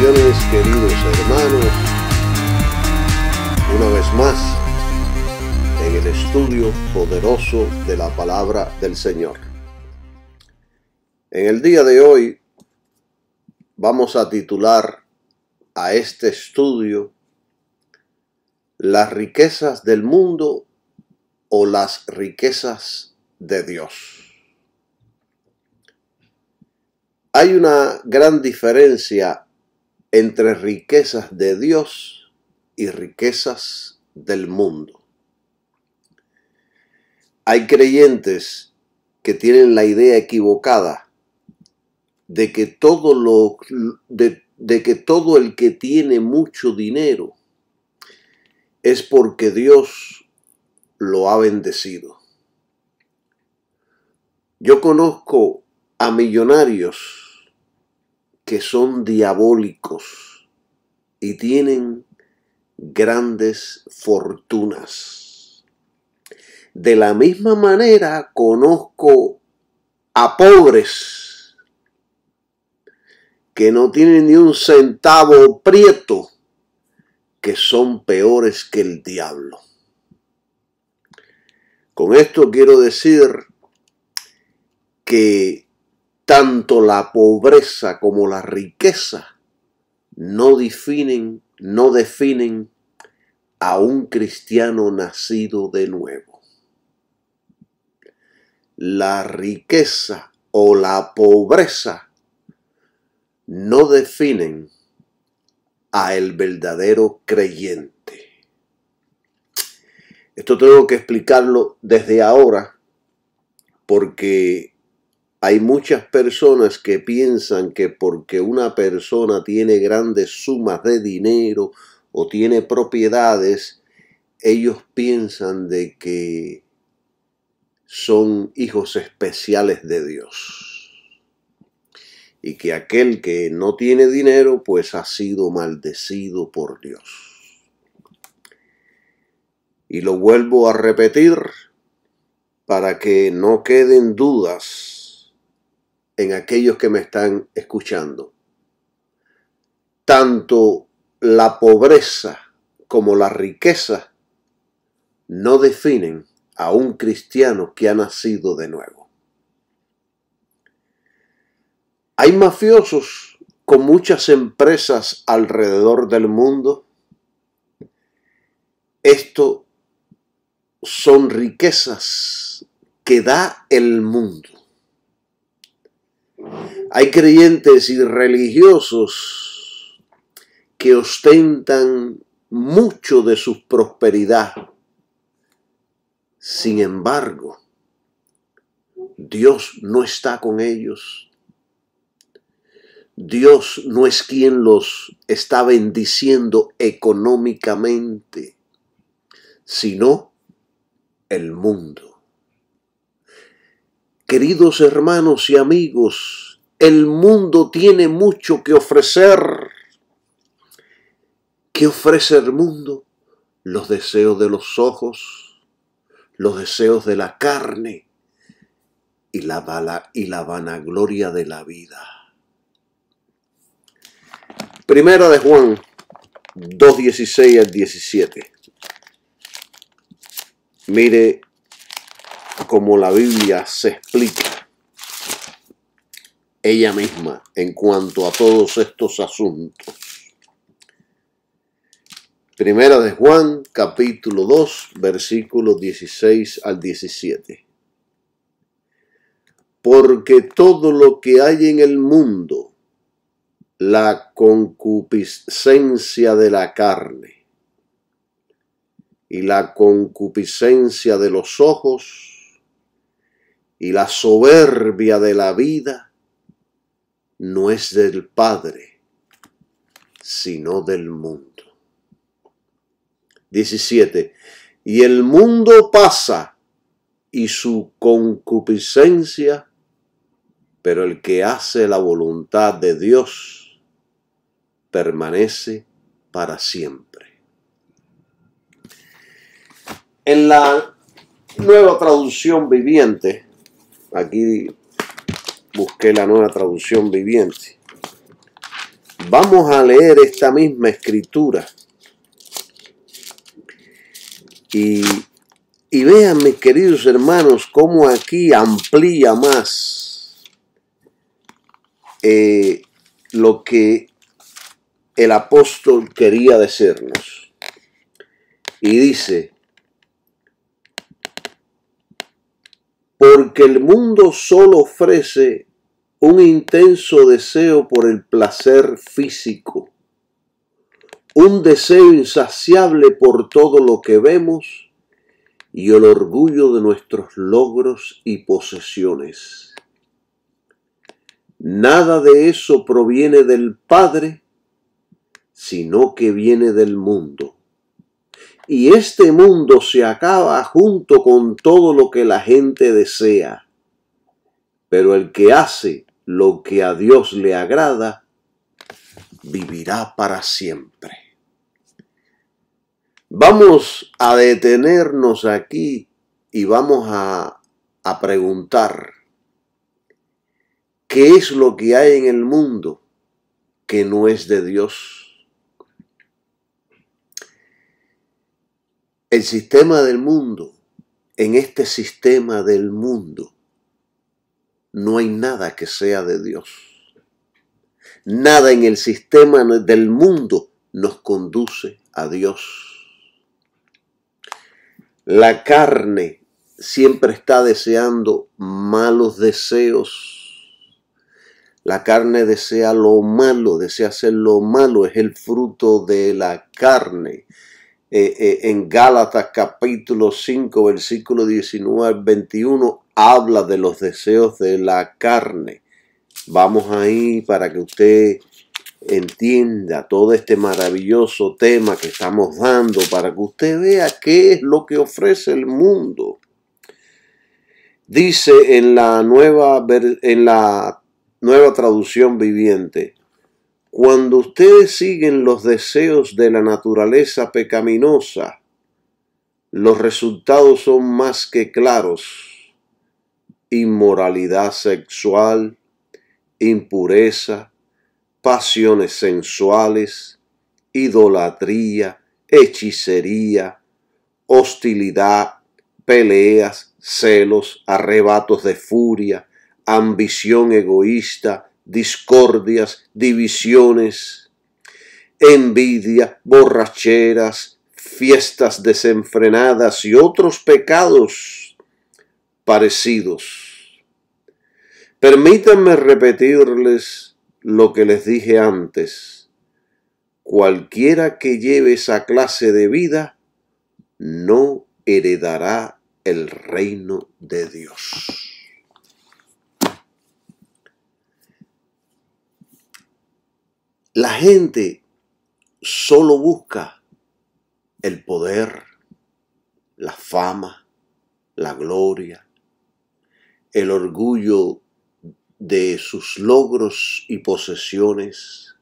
Bendiciones, queridos hermanos, una vez más en el estudio poderoso de la palabra del Señor. En el día de hoy vamos a titular a este estudio las riquezas del mundo o las riquezas de Dios. Hay una gran diferencia entre riquezas de Dios y riquezas del mundo. Hay creyentes que tienen la idea equivocada de que todo el que tiene mucho dinero es porque Dios lo ha bendecido. Yo conozco a millonarios que son diabólicos y tienen grandes fortunas. De la misma manera conozco a pobres que no tienen ni un centavo prieto, que son peores que el diablo. Con esto quiero decir que tanto la pobreza como la riqueza no definen a un cristiano nacido de nuevo. La riqueza o la pobreza no definen a el verdadero creyente. Esto tengo que explicarlo desde ahora porque hay muchas personas que piensan que porque una persona tiene grandes sumas de dinero o tiene propiedades, ellos piensan de que son hijos especiales de Dios. Y que aquel que no tiene dinero, pues ha sido maldecido por Dios. Y lo vuelvo a repetir para que no queden dudas en aquellos que me están escuchando. Tanto la pobreza como la riqueza no definen a un cristiano que ha nacido de nuevo. Hay mafiosos con muchas empresas alrededor del mundo. Esto son riquezas que da el mundo. Hay creyentes y religiosos que ostentan mucho de su prosperidad. Sin embargo, Dios no está con ellos. Dios no es quien los está bendiciendo económicamente, sino el mundo. Queridos hermanos y amigos, el mundo tiene mucho que ofrecer. ¿Qué ofrece el mundo? Los deseos de los ojos, los deseos de la carne y la vanagloria de la vida. Primera de Juan 2:16 al 17. Mire cómo la Biblia se explica ella misma en cuanto a todos estos asuntos. Primera de Juan, capítulo 2, versículos 16 al 17. Porque todo lo que hay en el mundo, la concupiscencia de la carne y la concupiscencia de los ojos y la soberbia de la vida, no es del Padre, sino del mundo. 17. Y el mundo pasa y su concupiscencia, pero el que hace la voluntad de Dios permanece para siempre. En la Nueva Traducción Viviente, aquí busqué la Nueva Traducción Viviente, Vamos a leer esta misma escritura. Y vean, mis queridos hermanos, cómo aquí amplía más lo que el apóstol quería decirnos. Y dice: porque el mundo solo ofrece un intenso deseo por el placer físico, un deseo insaciable por todo lo que vemos y el orgullo de nuestros logros y posesiones. Nada de eso proviene del Padre, sino que viene del mundo. Y este mundo se acaba junto con todo lo que la gente desea. Pero el que hace lo que a Dios le agrada, vivirá para siempre. Vamos a detenernos aquí y vamos a preguntar: ¿qué es lo que hay en el mundo que no es de Dios? El sistema del mundo, en este sistema del mundo, no hay nada que sea de Dios. Nada en el sistema del mundo nos conduce a Dios. La carne siempre está deseando malos deseos. La carne desea lo malo, desea hacer lo malo, es el fruto de la carne. En Gálatas capítulo 5, versículo 19 al 21, habla de los deseos de la carne. Vamos ahí para que usted entienda todo este maravilloso tema que estamos dando, para que usted vea qué es lo que ofrece el mundo. Dice en la nueva traducción viviente: cuando ustedes siguen los deseos de la naturaleza pecaminosa, los resultados son más que claros: inmoralidad sexual, impureza, pasiones sensuales, idolatría, hechicería, hostilidad, peleas, celos, arrebatos de furia, ambición egoísta, discordias, divisiones, envidia, borracheras, fiestas desenfrenadas y otros pecados parecidos. Permítanme repetirles lo que les dije antes: cualquiera que lleve esa clase de vida no heredará el reino de Dios. La gente solo busca el poder, la fama, la gloria, el orgullo de sus logros y posesiones.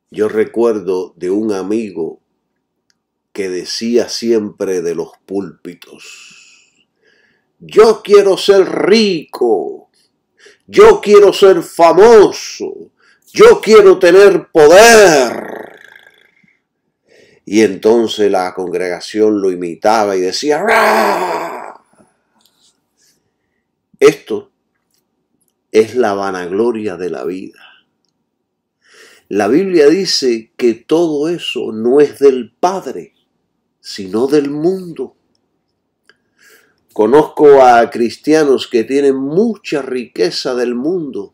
Yo recuerdo de un amigo que decía siempre de los púlpitos: yo quiero ser rico, yo quiero ser famoso, yo quiero tener poder. Y entonces la congregación lo imitaba y decía: ¡ah! Esto es la vanagloria de la vida. La Biblia dice que todo eso no es del Padre, sino del mundo. Conozco a cristianos que tienen mucha riqueza del mundo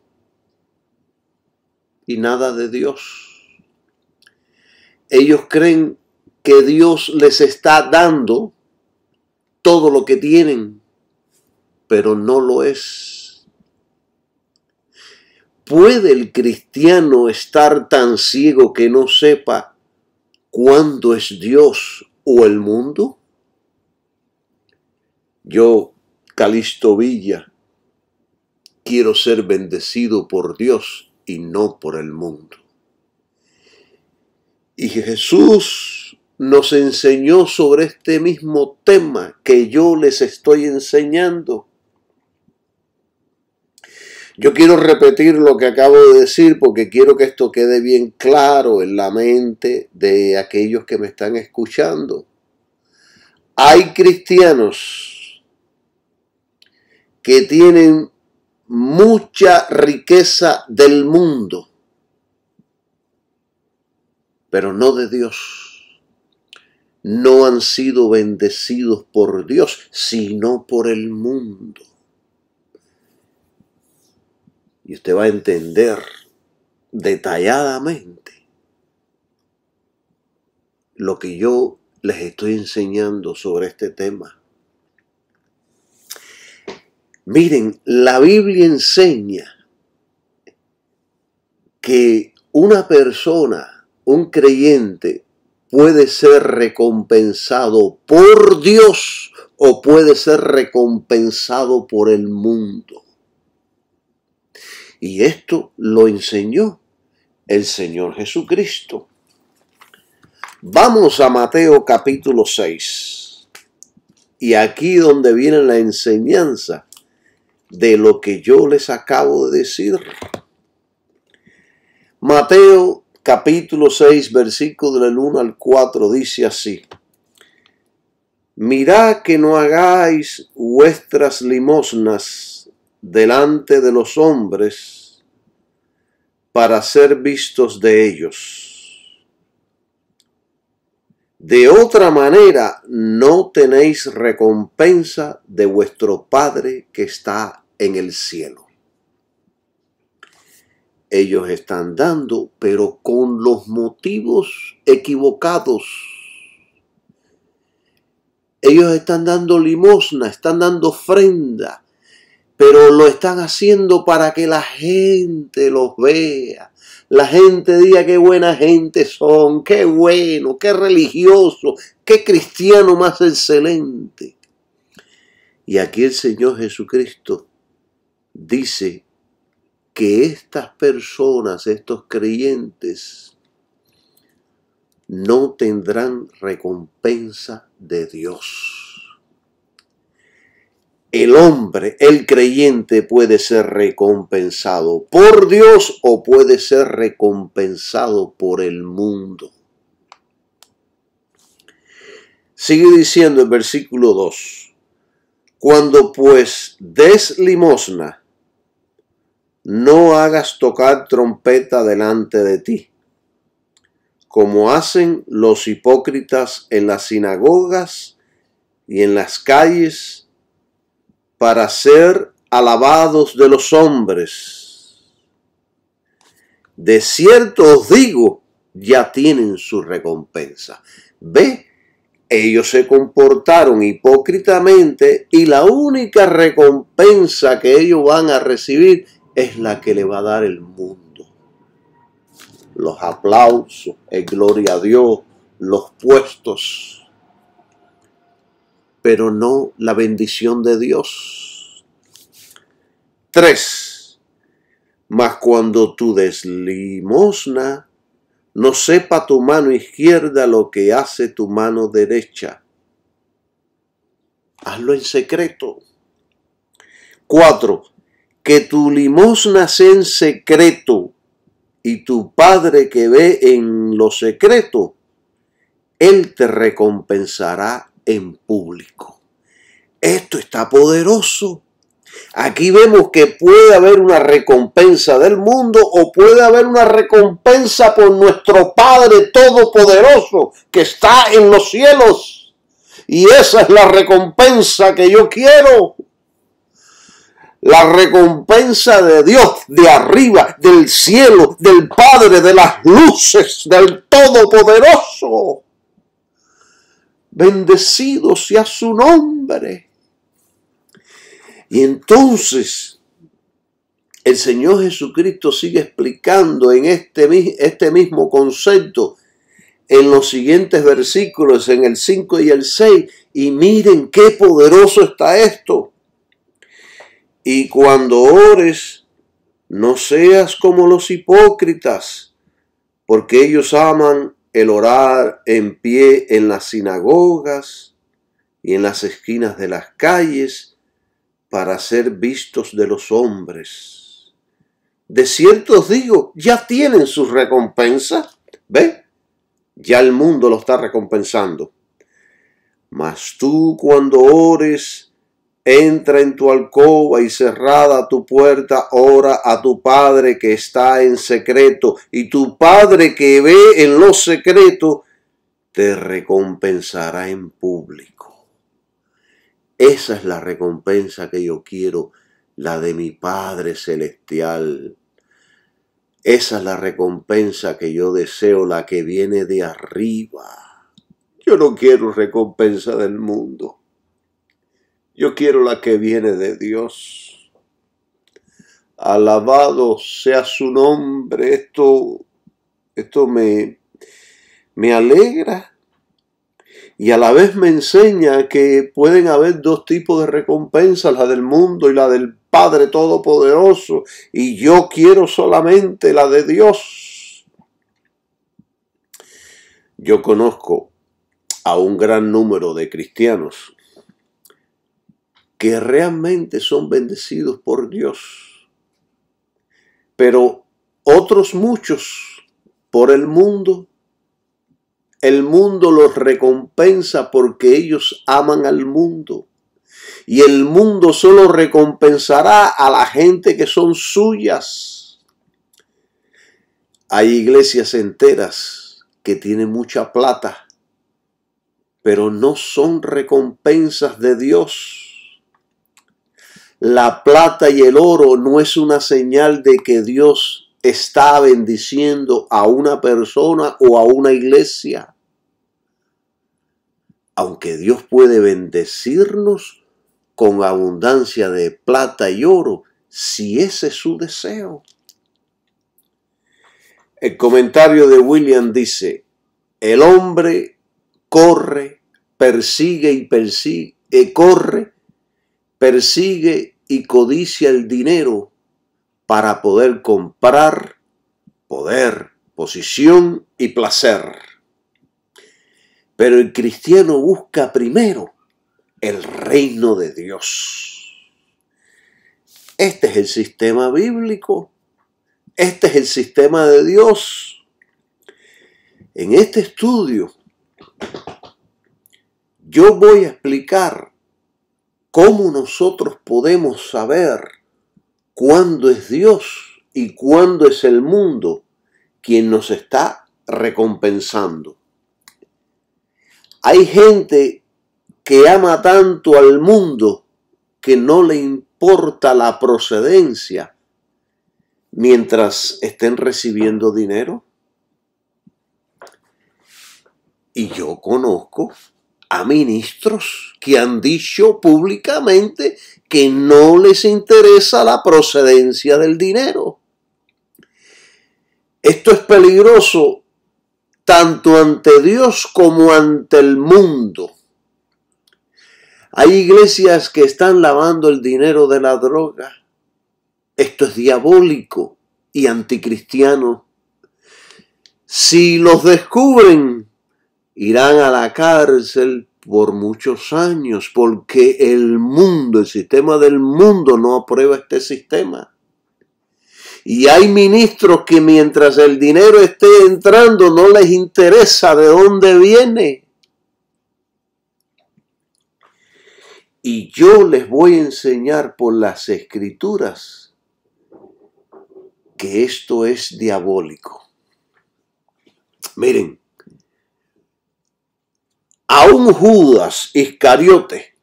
y nada de Dios. Ellos creen que Dios les está dando todo lo que tienen, pero no lo es. ¿Puede el cristiano estar tan ciego que no sepa cuándo es Dios o el mundo? Yo, Calixto Villa, quiero ser bendecido por Dios y no por el mundo. Y Jesús nos enseñó sobre este mismo tema que yo les estoy enseñando. Yo quiero repetir lo que acabo de decir porque quiero que esto quede bien claro en la mente de aquellos que me están escuchando. Hay cristianos que tienen mucha riqueza del mundo, pero no de Dios. No han sido bendecidos por Dios, sino por el mundo. Y usted va a entender detalladamente lo que yo les estoy enseñando sobre este tema. Miren, la Biblia enseña que una persona, un creyente, puede ser recompensado por Dios o puede ser recompensado por el mundo. Y esto lo enseñó el Señor Jesucristo. Vamos a Mateo capítulo 6. Y aquí donde viene la enseñanza de lo que yo les acabo de decir. Mateo capítulo 6, versículo del 1 al 4 dice así: Mirad que no hagáis vuestras limosnas delante de los hombres para ser vistos de ellos. De otra manera no tenéis recompensa de vuestro Padre que está en el cielo. Ellos están dando, pero con los motivos equivocados. Ellos están dando limosna, están dando ofrenda, pero lo están haciendo para que la gente los vea. La gente diga qué buena gente son, qué bueno, qué religioso, qué cristiano más excelente. Y aquí el Señor Jesucristo dice que estas personas, estos creyentes, no tendrán recompensa de Dios. El hombre, el creyente, puede ser recompensado por Dios o puede ser recompensado por el mundo. Sigue diciendo el versículo 2. Cuando pues des limosna, no hagas tocar trompeta delante de ti, como hacen los hipócritas en las sinagogas y en las calles, para ser alabados de los hombres. De cierto os digo, ya tienen su recompensa. Ve, ellos se comportaron hipócritamente y la única recompensa que ellos van a recibir es la que le va a dar el mundo. Los aplausos, el gloria a Dios, los puestos, pero no la bendición de Dios. 3. Mas cuando tú des limosna, no sepa tu mano izquierda lo que hace tu mano derecha. Hazlo en secreto. 4. Que tu limosna sea en secreto, y tu Padre que ve en lo secreto, Él te recompensará en público. Esto está poderoso. Aquí vemos que puede haber una recompensa del mundo o puede haber una recompensa por nuestro Padre Todopoderoso que está en los cielos. Y esa es la recompensa que yo quiero. La recompensa de Dios, de arriba, del cielo, del Padre, de las luces, del Todopoderoso. Bendecido sea su nombre. Y entonces el Señor Jesucristo sigue explicando en este mismo concepto en los siguientes versículos, en el 5 y el 6. Y miren qué poderoso está esto. Y cuando ores, no seas como los hipócritas, porque ellos aman el orar en pie en las sinagogas y en las esquinas de las calles para ser vistos de los hombres. de cierto os digo, ya tienen sus recompensas. ¿Ve? Ya el mundo lo está recompensando. Mas tú cuando ores, entra en tu alcoba y cerrada tu puerta, ora a tu Padre que está en secreto, y tu Padre que ve en lo secreto, te recompensará en público. Esa es la recompensa que yo quiero, la de mi Padre Celestial. Esa es la recompensa que yo deseo, la que viene de arriba. Yo no quiero recompensa del mundo. Yo quiero la que viene de Dios. Alabado sea su nombre. Esto me alegra y a la vez me enseña que pueden haber dos tipos de recompensas, la del mundo y la del Padre Todopoderoso, y yo quiero solamente la de Dios. Yo conozco a un gran número de cristianos que realmente son bendecidos por Dios, pero otros muchos por el mundo. El mundo los recompensa porque ellos aman al mundo. Y el mundo solo recompensará a la gente que son suyas. Hay iglesias enteras que tienen mucha plata, pero no son recompensas de Dios. La plata y el oro no es una señal de que Dios está bendiciendo a una persona o a una iglesia. Aunque Dios puede bendecirnos con abundancia de plata y oro, si ese es su deseo. El comentario de William dice: el hombre corre, persigue y codicia el dinero para poder comprar poder, posición y placer. Pero el cristiano busca primero el reino de Dios. Este es el sistema bíblico. Este es el sistema de Dios. En este estudio yo voy a explicar cómo nosotros podemos saber cuándo es Dios y cuándo es el mundo quien nos está recompensando. Hay gente que ama tanto al mundo que no le importa la procedencia mientras estén recibiendo dinero. Y yo conozco a ministros que han dicho públicamente que no les interesa la procedencia del dinero. Esto es peligroso tanto ante Dios como ante el mundo. Hay iglesias que están lavando el dinero de la droga. Esto es diabólico y anticristiano. Si los descubren, irán a la cárcel por muchos años, porque el mundo, el sistema del mundo no aprueba este sistema. Y hay ministros que mientras el dinero esté entrando no les interesa de dónde viene. Y yo les voy a enseñar por las Escrituras que esto es diabólico. Miren, aún Judas Iscariote,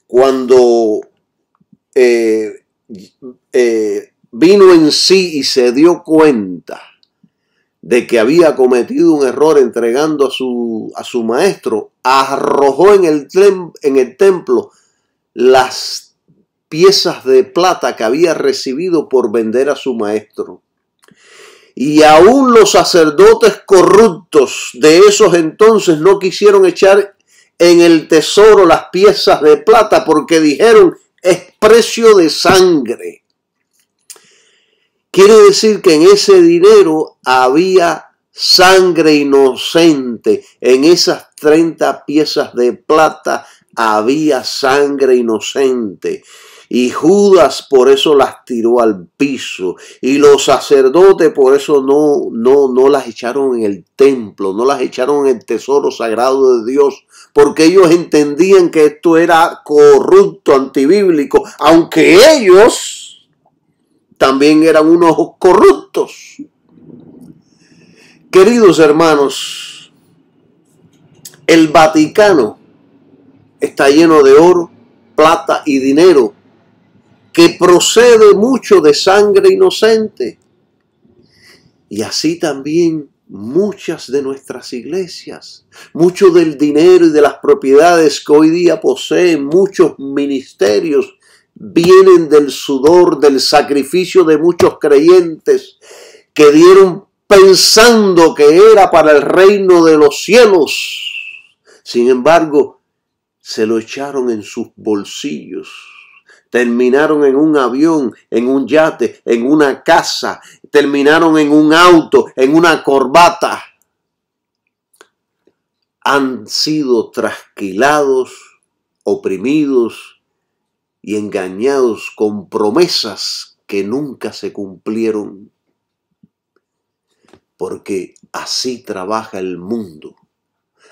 cuando vino en sí y se dio cuenta de que había cometido un error entregando a su maestro, arrojó en el templo las piezas de plata que había recibido por vender a su maestro. Y aún los sacerdotes corruptos de esos entonces no quisieron echar en el tesoro las piezas de plata porque dijeron: es precio de sangre. Quiere decir que en ese dinero había sangre inocente. En esas 30 piezas de plata había sangre inocente. Y Judas por eso las tiró al piso. Y los sacerdotes por eso no las echaron en el templo, no las echaron en el tesoro sagrado de Dios. Porque ellos entendían que esto era corrupto, antibíblico. Aunque ellos también eran unos corruptos. Queridos hermanos, el Vaticano está lleno de oro, plata y dinero que procede mucho de sangre inocente. Y así también muchas de nuestras iglesias, mucho del dinero y de las propiedades que hoy día poseen muchos ministerios, vienen del sudor, del sacrificio de muchos creyentes que dieron pensando que era para el reino de los cielos. Sin embargo, se lo echaron en sus bolsillos. Terminaron en un avión, en un yate, en una casa. Terminaron en un auto, en una corbata. Han sido trasquilados, oprimidos y engañados con promesas que nunca se cumplieron. Porque así trabaja el mundo.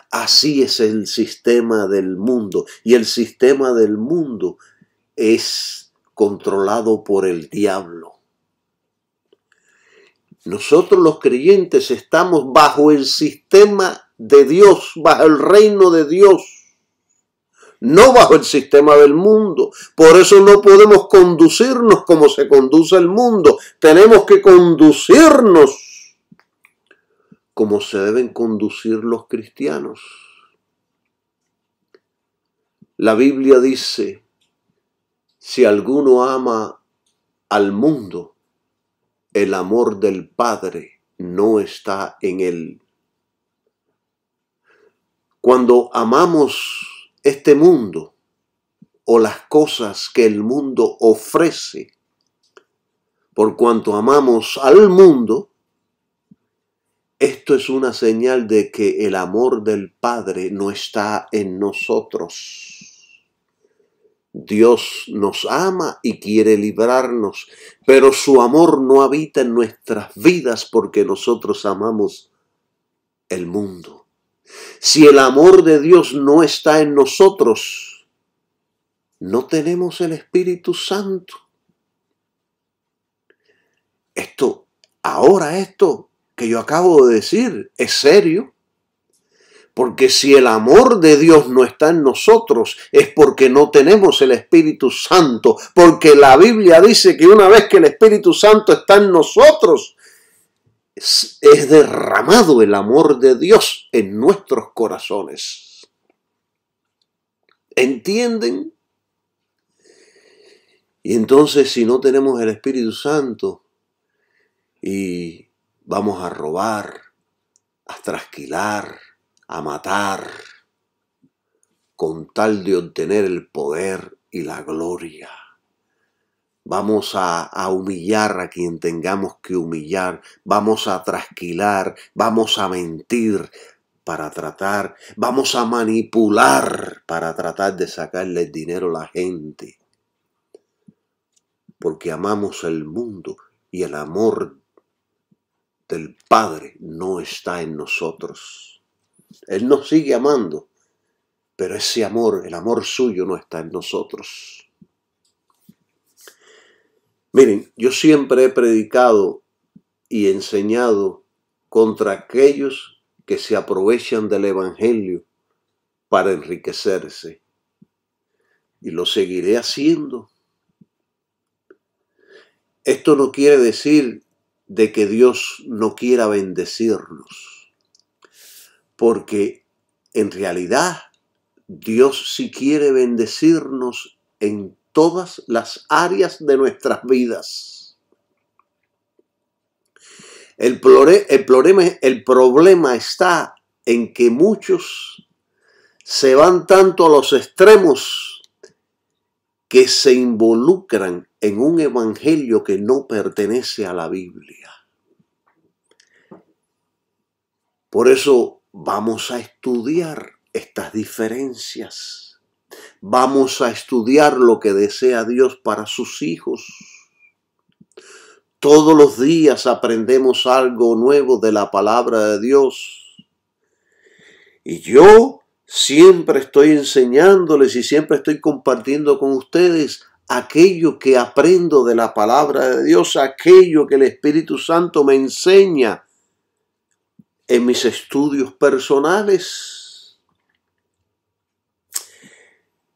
Así es el sistema del mundo. Y el sistema del mundo es controlado por el diablo. Nosotros los creyentes estamos bajo el sistema de Dios, bajo el reino de Dios, no bajo el sistema del mundo. Por eso no podemos conducirnos como se conduce el mundo. Tenemos que conducirnos como se deben conducir los cristianos. La Biblia dice: si alguno ama al mundo, el amor del Padre no está en él. Cuando amamos este mundo o las cosas que el mundo ofrece, por cuanto amamos al mundo, esto es una señal de que el amor del Padre no está en nosotros. Dios nos ama y quiere librarnos, pero su amor no habita en nuestras vidas porque nosotros amamos el mundo. Si el amor de Dios no está en nosotros, no tenemos el Espíritu Santo. Esto que yo acabo de decir es serio. Porque si el amor de Dios no está en nosotros, es porque no tenemos el Espíritu Santo. Porque la Biblia dice que una vez que el Espíritu Santo está en nosotros, es derramado el amor de Dios en nuestros corazones. ¿Entienden? Y entonces, si no tenemos el Espíritu Santo y vamos a robar, a trasquilar, a matar, con tal de obtener el poder y la gloria. Vamos a humillar a quien tengamos que humillar, vamos a trasquilar, vamos a mentir vamos a manipular para tratar de sacarle el dinero a la gente. Porque amamos el mundo y el amor del Padre no está en nosotros. Él nos sigue amando, pero ese amor, el amor suyo, no está en nosotros. Miren, yo siempre he predicado y enseñado contra aquellos que se aprovechan del Evangelio para enriquecerse. Y lo seguiré haciendo. Esto no quiere decir de que Dios no quiera bendecirnos, porque en realidad Dios sí quiere bendecirnos en todas las áreas de nuestras vidas. El problema está en que muchos se van tanto a los extremos que se involucran en un evangelio que no pertenece a la Biblia. Por eso vamos a estudiar estas diferencias. Vamos a estudiar lo que desea Dios para sus hijos. Todos los días aprendemos algo nuevo de la palabra de Dios. Y yo siempre estoy enseñándoles y siempre estoy compartiendo con ustedes aquello que aprendo de la palabra de Dios, aquello que el Espíritu Santo me enseña en mis estudios personales.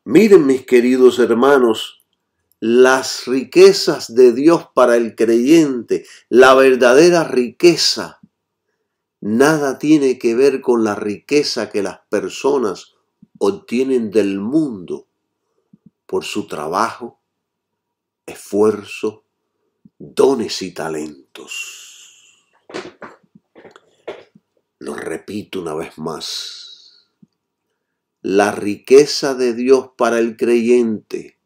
Miren, mis queridos hermanos, las riquezas de Dios para el creyente, la verdadera riqueza, nada tiene que ver con la riqueza que las personas obtienen del mundo por su trabajo, esfuerzo, dones y talentos. Lo repito una vez más. La riqueza de Dios para el creyente,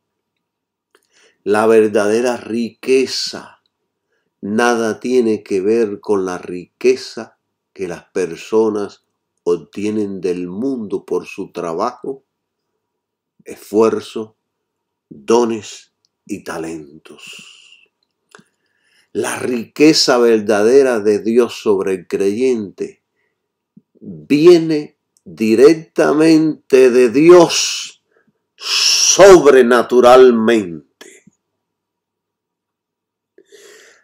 la verdadera riqueza, nada tiene que ver con la riqueza que las personas obtienen del mundo por su trabajo, esfuerzo, dones y talentos. La riqueza verdadera de Dios sobre el creyente viene directamente de Dios sobrenaturalmente.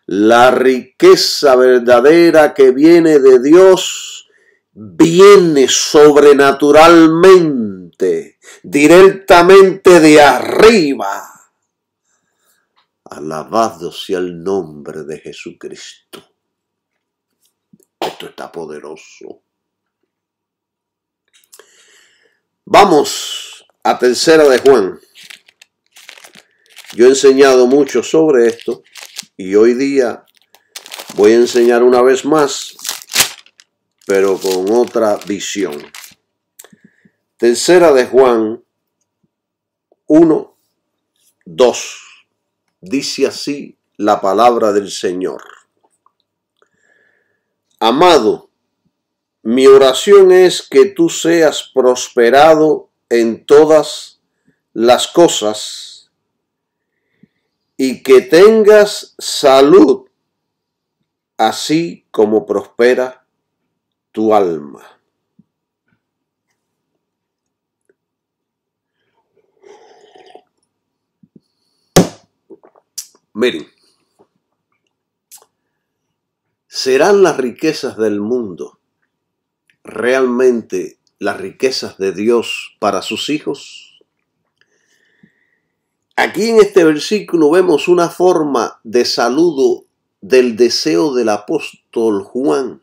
La riqueza verdadera que viene de Dios viene sobrenaturalmente, directamente de arriba. Alabado sea el nombre de Jesucristo. Esto está poderoso. Vamos a Tercera de Juan. Yo he enseñado mucho sobre esto y hoy día voy a enseñar una vez más, pero con otra visión. Tercera de Juan 1, 2. Dice así la palabra del Señor. Amado, mi oración es que tú seas prosperado en todas las cosas y que tengas salud, así como prospera tu alma. Miren, ¿serán las riquezas del mundo realmente las riquezas de Dios para sus hijos? Aquí en este versículo vemos una forma de saludo del deseo del apóstol Juan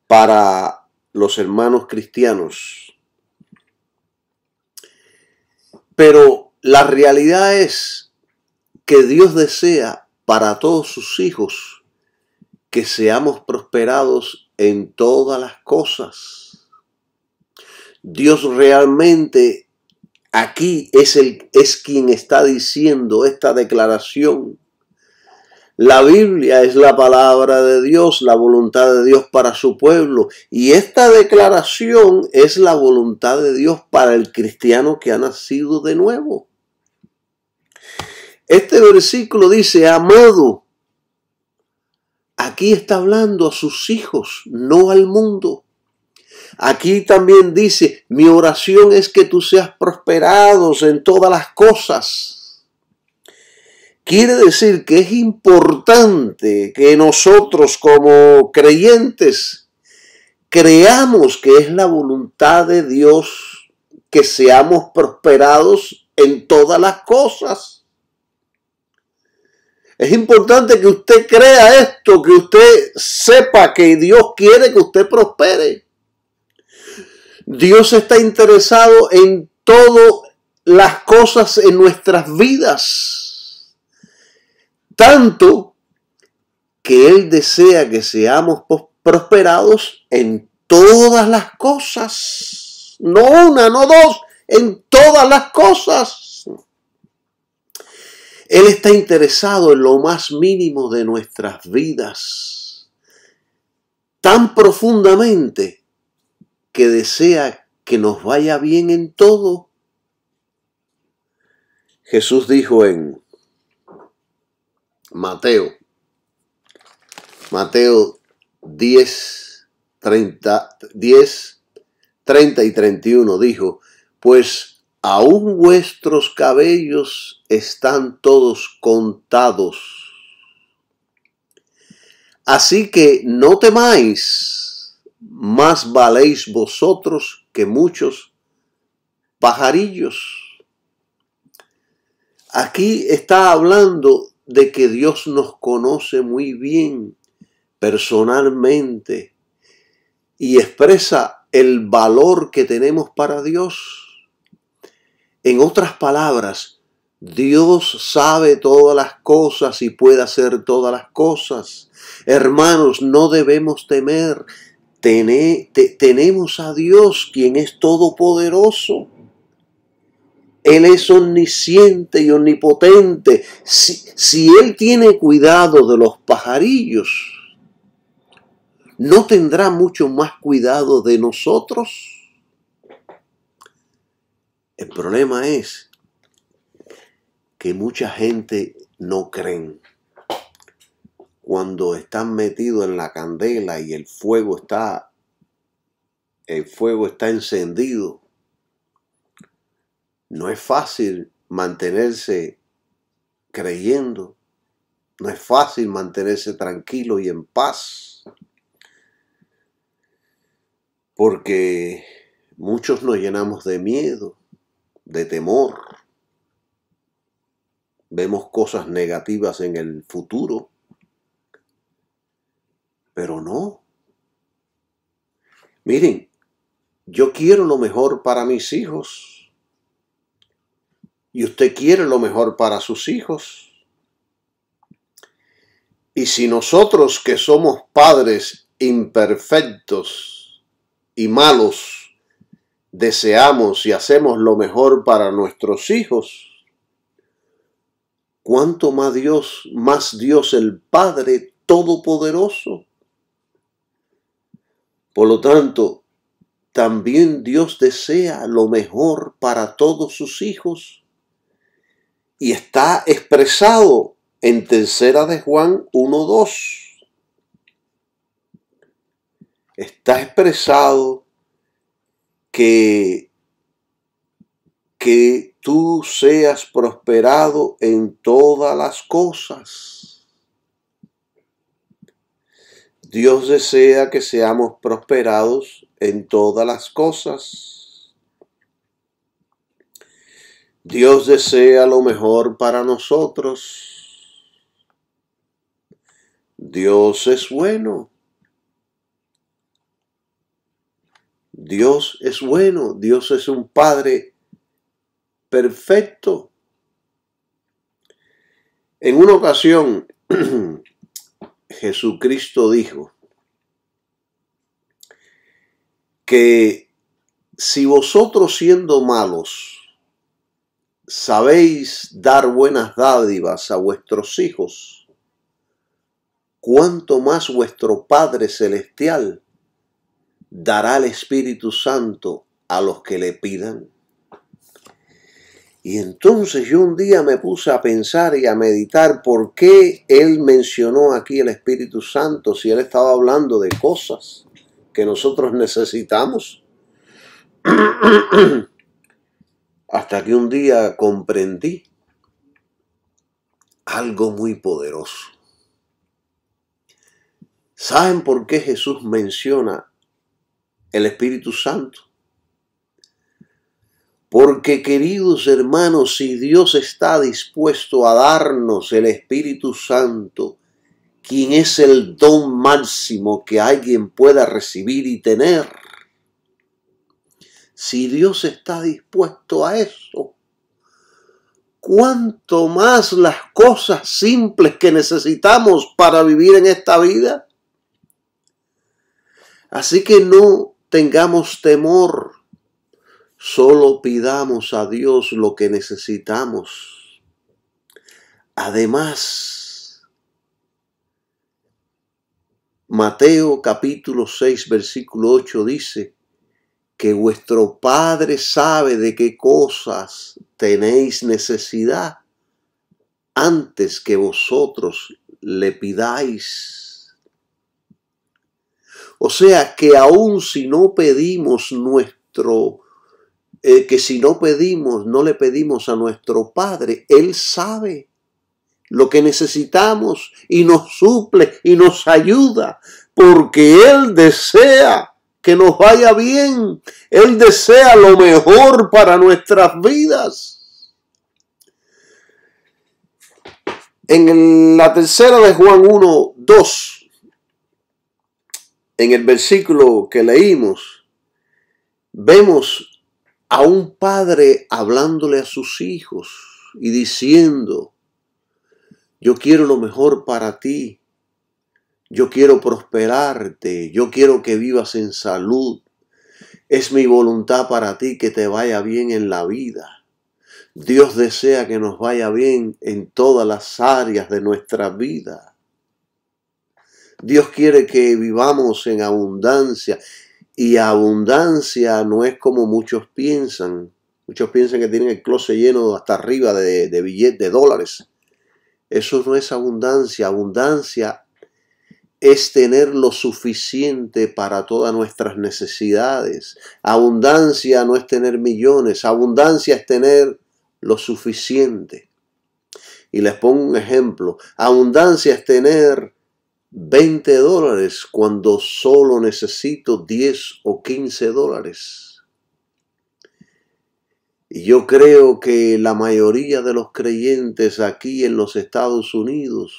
para los hermanos cristianos. Pero la realidad es que Dios desea para todos sus hijos que seamos prosperados en todas las cosas. Dios realmente aquí es quien está diciendo esta declaración. La Biblia es la palabra de Dios, la voluntad de Dios para su pueblo. Y esta declaración es la voluntad de Dios para el cristiano que ha nacido de nuevo. Este versículo dice, amado, aquí está hablando a sus hijos, no al mundo. Aquí también dice, mi oración es que tú seas prosperados en todas las cosas. Quiere decir que es importante que nosotros como creyentes creamos que es la voluntad de Dios que seamos prosperados en todas las cosas. Es importante que usted crea esto, que usted sepa que Dios quiere que usted prospere. Dios está interesado en todas las cosas en nuestras vidas. Tanto que Él desea que seamos prosperados en todas las cosas. No una, no dos, en todas las cosas. Él está interesado en lo más mínimo de nuestras vidas, tan profundamente que desea que nos vaya bien en todo. Jesús dijo en Mateo 10, 30 y 31, dijo, pues aún vuestros cabellos están todos contados. Así que no temáis, más valéis vosotros que muchos pajarillos. Aquí está hablando de que Dios nos conoce muy bien, personalmente, y expresa el valor que tenemos para Dios. En otras palabras, Dios sabe todas las cosas y puede hacer todas las cosas. Hermanos, no debemos temer. Tenemos a Dios, quien es todopoderoso. Él es omnisciente y omnipotente. Si Él tiene cuidado de los pajarillos, ¿no tendrá mucho más cuidado de nosotros? El problema es que mucha gente no creen. Cuando están metidos en la candela y el fuego está encendido, no es fácil mantenerse creyendo, no es fácil mantenerse tranquilo y en paz, porque muchos nos llenamos de miedo, de temor, vemos cosas negativas en el futuro, pero no. Miren, yo quiero lo mejor para mis hijos. Y usted quiere lo mejor para sus hijos. Y si nosotros que somos padres imperfectos y malos, deseamos y hacemos lo mejor para nuestros hijos, ¿cuánto más Dios el Padre Todopoderoso? Por lo tanto, también Dios desea lo mejor para todos sus hijos. Y está expresado en 3 de Juan 1:2. Está expresado que tú seas prosperado en todas las cosas. Dios desea que seamos prosperados en todas las cosas. Dios desea lo mejor para nosotros. Dios es bueno. Dios es bueno. Dios es un Padre perfecto. En una ocasión, Jesucristo dijo que si vosotros siendo malos sabéis dar buenas dádivas a vuestros hijos, cuánto más vuestro Padre Celestial dará el Espíritu Santo a los que le pidan. Y entonces yo un día me puse a pensar y a meditar por qué Él mencionó aquí el Espíritu Santo si Él estaba hablando de cosas que nosotros necesitamos. Hasta que un día comprendí algo muy poderoso. ¿Saben por qué Jesús menciona el Espíritu Santo? Porque, queridos hermanos, si Dios está dispuesto a darnos el Espíritu Santo, quien es el don máximo que alguien pueda recibir y tener, si Dios está dispuesto a eso, ¿cuánto más las cosas simples que necesitamos para vivir en esta vida? Así que no tengamos temor. Solo pidamos a Dios lo que necesitamos. Además, Mateo capítulo 6, versículo 8 dice que vuestro Padre sabe de qué cosas tenéis necesidad antes que vosotros le pidáis. O sea que aun si no pedimos no le pedimos a nuestro Padre, Él sabe lo que necesitamos y nos suple y nos ayuda, porque Él desea que nos vaya bien. Él desea lo mejor para nuestras vidas. En la tercera de Juan 1:2, en el versículo que leímos, vemos a un padre hablándole a sus hijos y diciendo: yo quiero lo mejor para ti. Yo quiero prosperarte. Yo quiero que vivas en salud. Es mi voluntad para ti que te vaya bien en la vida. Dios desea que nos vaya bien en todas las áreas de nuestra vida. Dios quiere que vivamos en abundancia. Y abundancia no es como muchos piensan. Muchos piensan que tienen el closet lleno hasta arriba de billetes de dólares. Eso no es abundancia. Abundancia es tener lo suficiente para todas nuestras necesidades. Abundancia no es tener millones. Abundancia es tener lo suficiente. Y les pongo un ejemplo. Abundancia es tener $20 cuando solo necesito 10 o 15 dólares. Y yo creo que la mayoría de los creyentes aquí en los Estados Unidos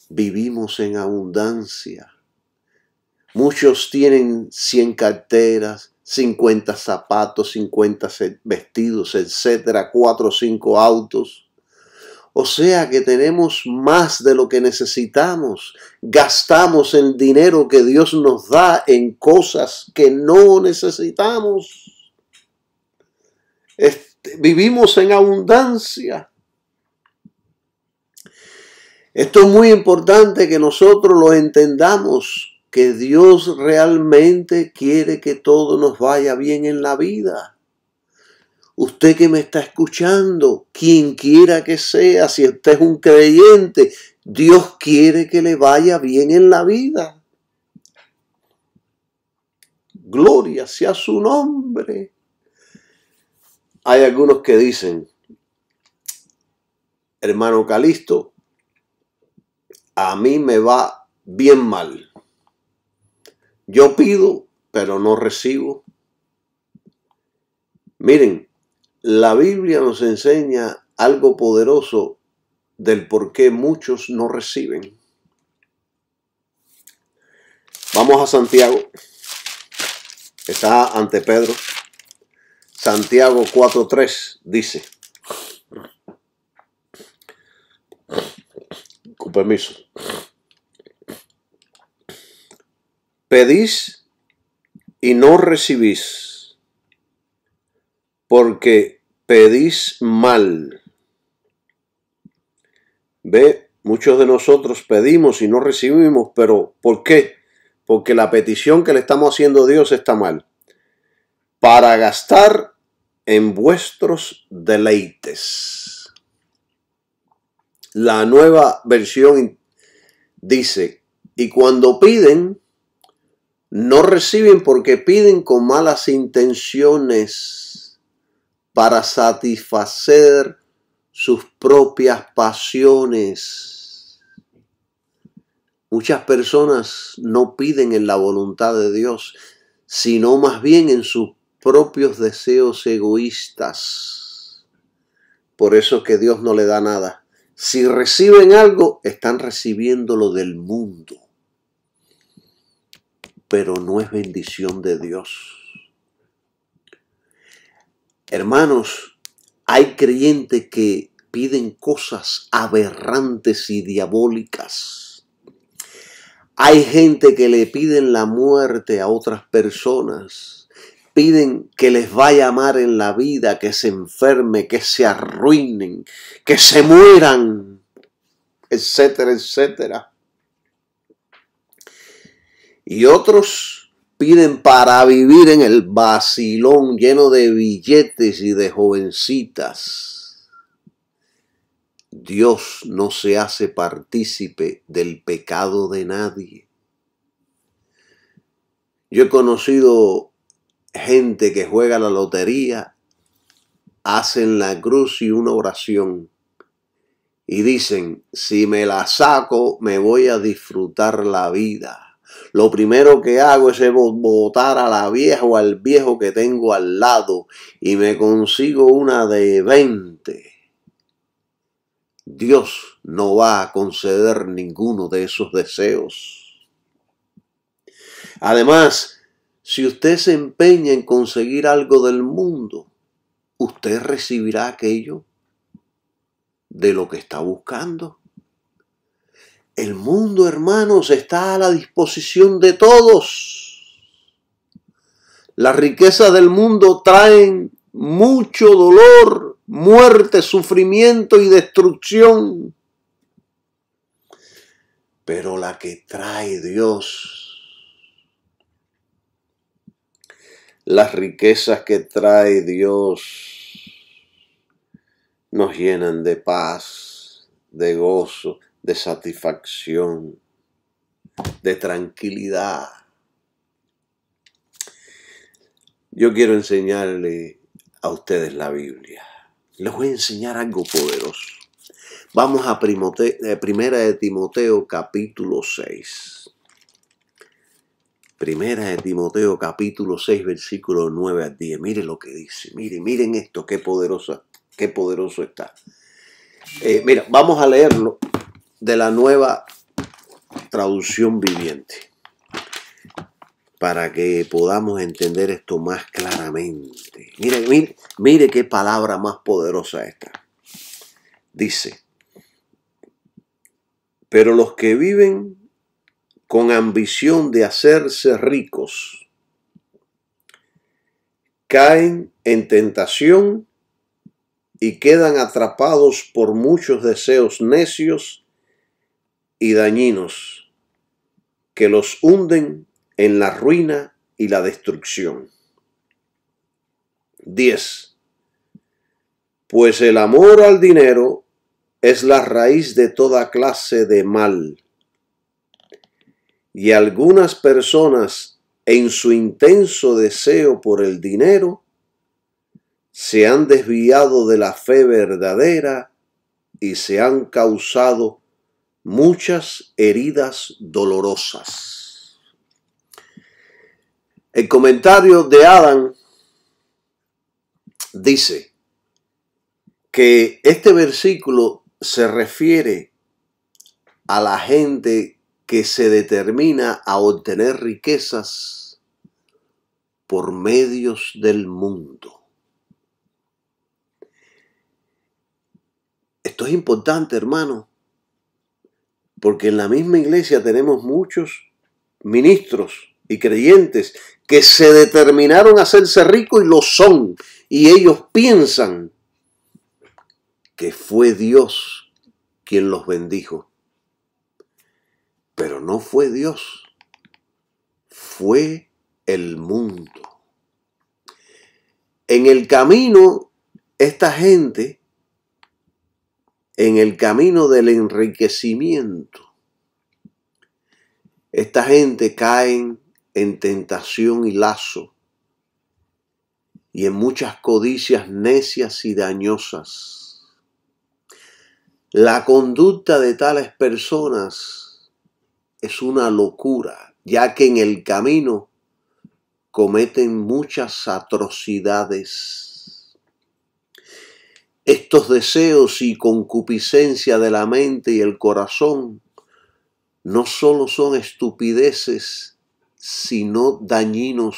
vivimos en abundancia. Muchos tienen 100 carteras, 50 zapatos, 50 vestidos, etcétera, 4 o 5 autos. O sea que tenemos más de lo que necesitamos. Gastamos el dinero que Dios nos da en cosas que no necesitamos. Vivimos en abundancia. Esto es muy importante que nosotros lo entendamos, que Dios realmente quiere que todo nos vaya bien en la vida. Usted que me está escuchando, quien quiera que sea, si usted es un creyente, Dios quiere que le vaya bien en la vida. Gloria sea su nombre. Hay algunos que dicen: hermano Calisto, a mí me va bien mal. Yo pido, pero no recibo. Miren, la Biblia nos enseña algo poderoso del por qué muchos no reciben. Vamos a Santiago. Está ante Pedro. Santiago 4:3 dice, con permiso: pedís y no recibís, porque pedís mal. Ve, muchos de nosotros pedimos y no recibimos, pero ¿por qué? Porque la petición que le estamos haciendo a Dios está mal. Para gastar en vuestros deleites. La Nueva Versión dice: y cuando piden, no reciben porque piden con malas intenciones para satisfacer sus propias pasiones. Muchas personas no piden en la voluntad de Dios, sino más bien en sus propios deseos egoístas. Por eso que Dios no le da nada. Si reciben algo, están recibiendo lo del mundo, pero no es bendición de Dios. Hermanos, hay creyentes que piden cosas aberrantes y diabólicas. Hay gente que le piden la muerte a otras personas. Piden que les vaya mal en la vida, que se enferme, que se arruinen, que se mueran, etcétera, etcétera. Y otros piden para vivir en el vacilón lleno de billetes y de jovencitas. Dios no se hace partícipe del pecado de nadie. Yo he conocido gente que juega la lotería, hacen la cruz y una oración y dicen, si me la saco me voy a disfrutar la vida. Lo primero que hago es botar a la vieja o al viejo que tengo al lado y me consigo una de 20. Dios no va a conceder ninguno de esos deseos. Además, si usted se empeña en conseguir algo del mundo, usted recibirá aquello de lo que está buscando. El mundo, hermanos, está a la disposición de todos. Las riquezas del mundo traen mucho dolor, muerte, sufrimiento y destrucción. Pero la que trae Dios, las riquezas que trae Dios, nos llenan de paz, de gozo, de satisfacción, de tranquilidad. Yo quiero enseñarle a ustedes la Biblia. Les voy a enseñar algo poderoso. Vamos a Primera de Timoteo capítulo 6. Primera de Timoteo capítulo 6 versículo 9 al 10. Miren lo que dice. Miren esto, qué poderoso está. Mira, vamos a leerlo de la Nueva Traducción Viviente para que podamos entender esto más claramente. Mire qué palabra más poderosa esta. Dice, pero los que viven con ambición de hacerse ricos caen en tentación y quedan atrapados por muchos deseos necios y dañinos que los hunden en la ruina y la destrucción. 10. Pues el amor al dinero es la raíz de toda clase de mal. Y algunas personas, en su intenso deseo por el dinero, se han desviado de la fe verdadera y se han causado muchas heridas dolorosas. El comentario de Adam dice que este versículo se refiere a la gente que se determina a obtener riquezas por medios del mundo. Esto es importante, hermano, porque en la misma iglesia tenemos muchos ministros y creyentes que se determinaron a hacerse ricos y lo son, y ellos piensan que fue Dios quien los bendijo. Pero no fue Dios, fue el mundo. En el camino, esta gente, en el camino del enriquecimiento, esta gente cae en tentación y lazo y en muchas codicias necias y dañosas. La conducta de tales personas es una locura, ya que en el camino cometen muchas atrocidades. Estos deseos y concupiscencia de la mente y el corazón no solo son estupideces, sino dañinos.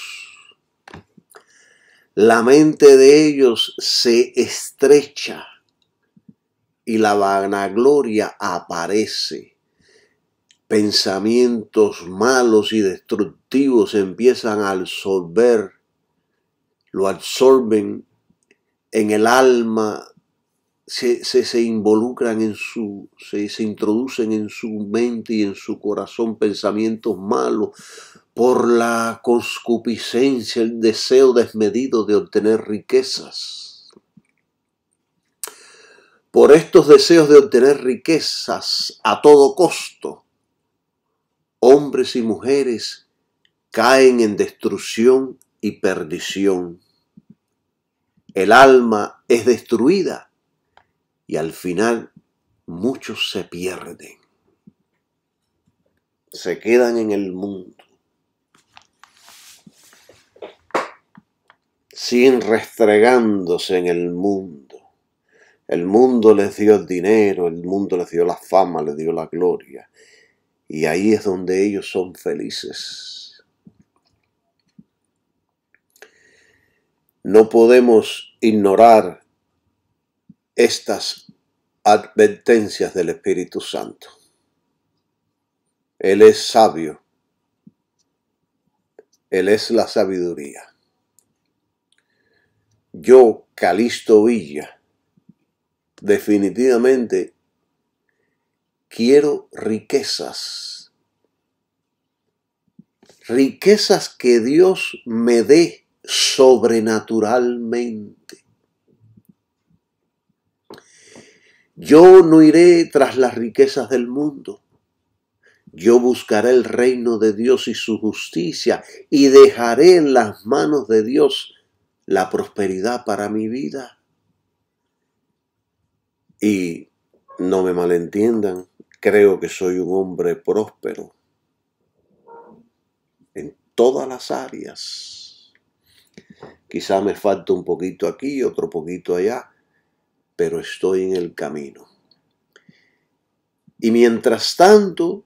La mente de ellos se estrecha y la vanagloria aparece. Pensamientos malos y destructivos empiezan a lo absorben en el alma, se involucran se introducen en su mente y en su corazón pensamientos malos, por la concupiscencia, el deseo desmedido de obtener riquezas. Por estos deseos de obtener riquezas a todo costo, hombres y mujeres caen en destrucción y perdición. El alma es destruida y al final muchos se pierden. Se quedan en el mundo. Siguen restregándose en el mundo. El mundo les dio el dinero, el mundo les dio la fama, les dio la gloria. Y ahí es donde ellos son felices. No podemos ignorar estas advertencias del Espíritu Santo. Él es sabio. Él es la sabiduría. Yo, Calixto Villa, definitivamente quiero riquezas. Riquezas que Dios me dé sobrenaturalmente. Yo no iré tras las riquezas del mundo. Yo buscaré el reino de Dios y su justicia y dejaré en las manos de Dios la prosperidad para mi vida. Y no me malentiendan, creo que soy un hombre próspero en todas las áreas. Quizá me falta un poquito aquí, otro poquito allá, pero estoy en el camino. Y mientras tanto,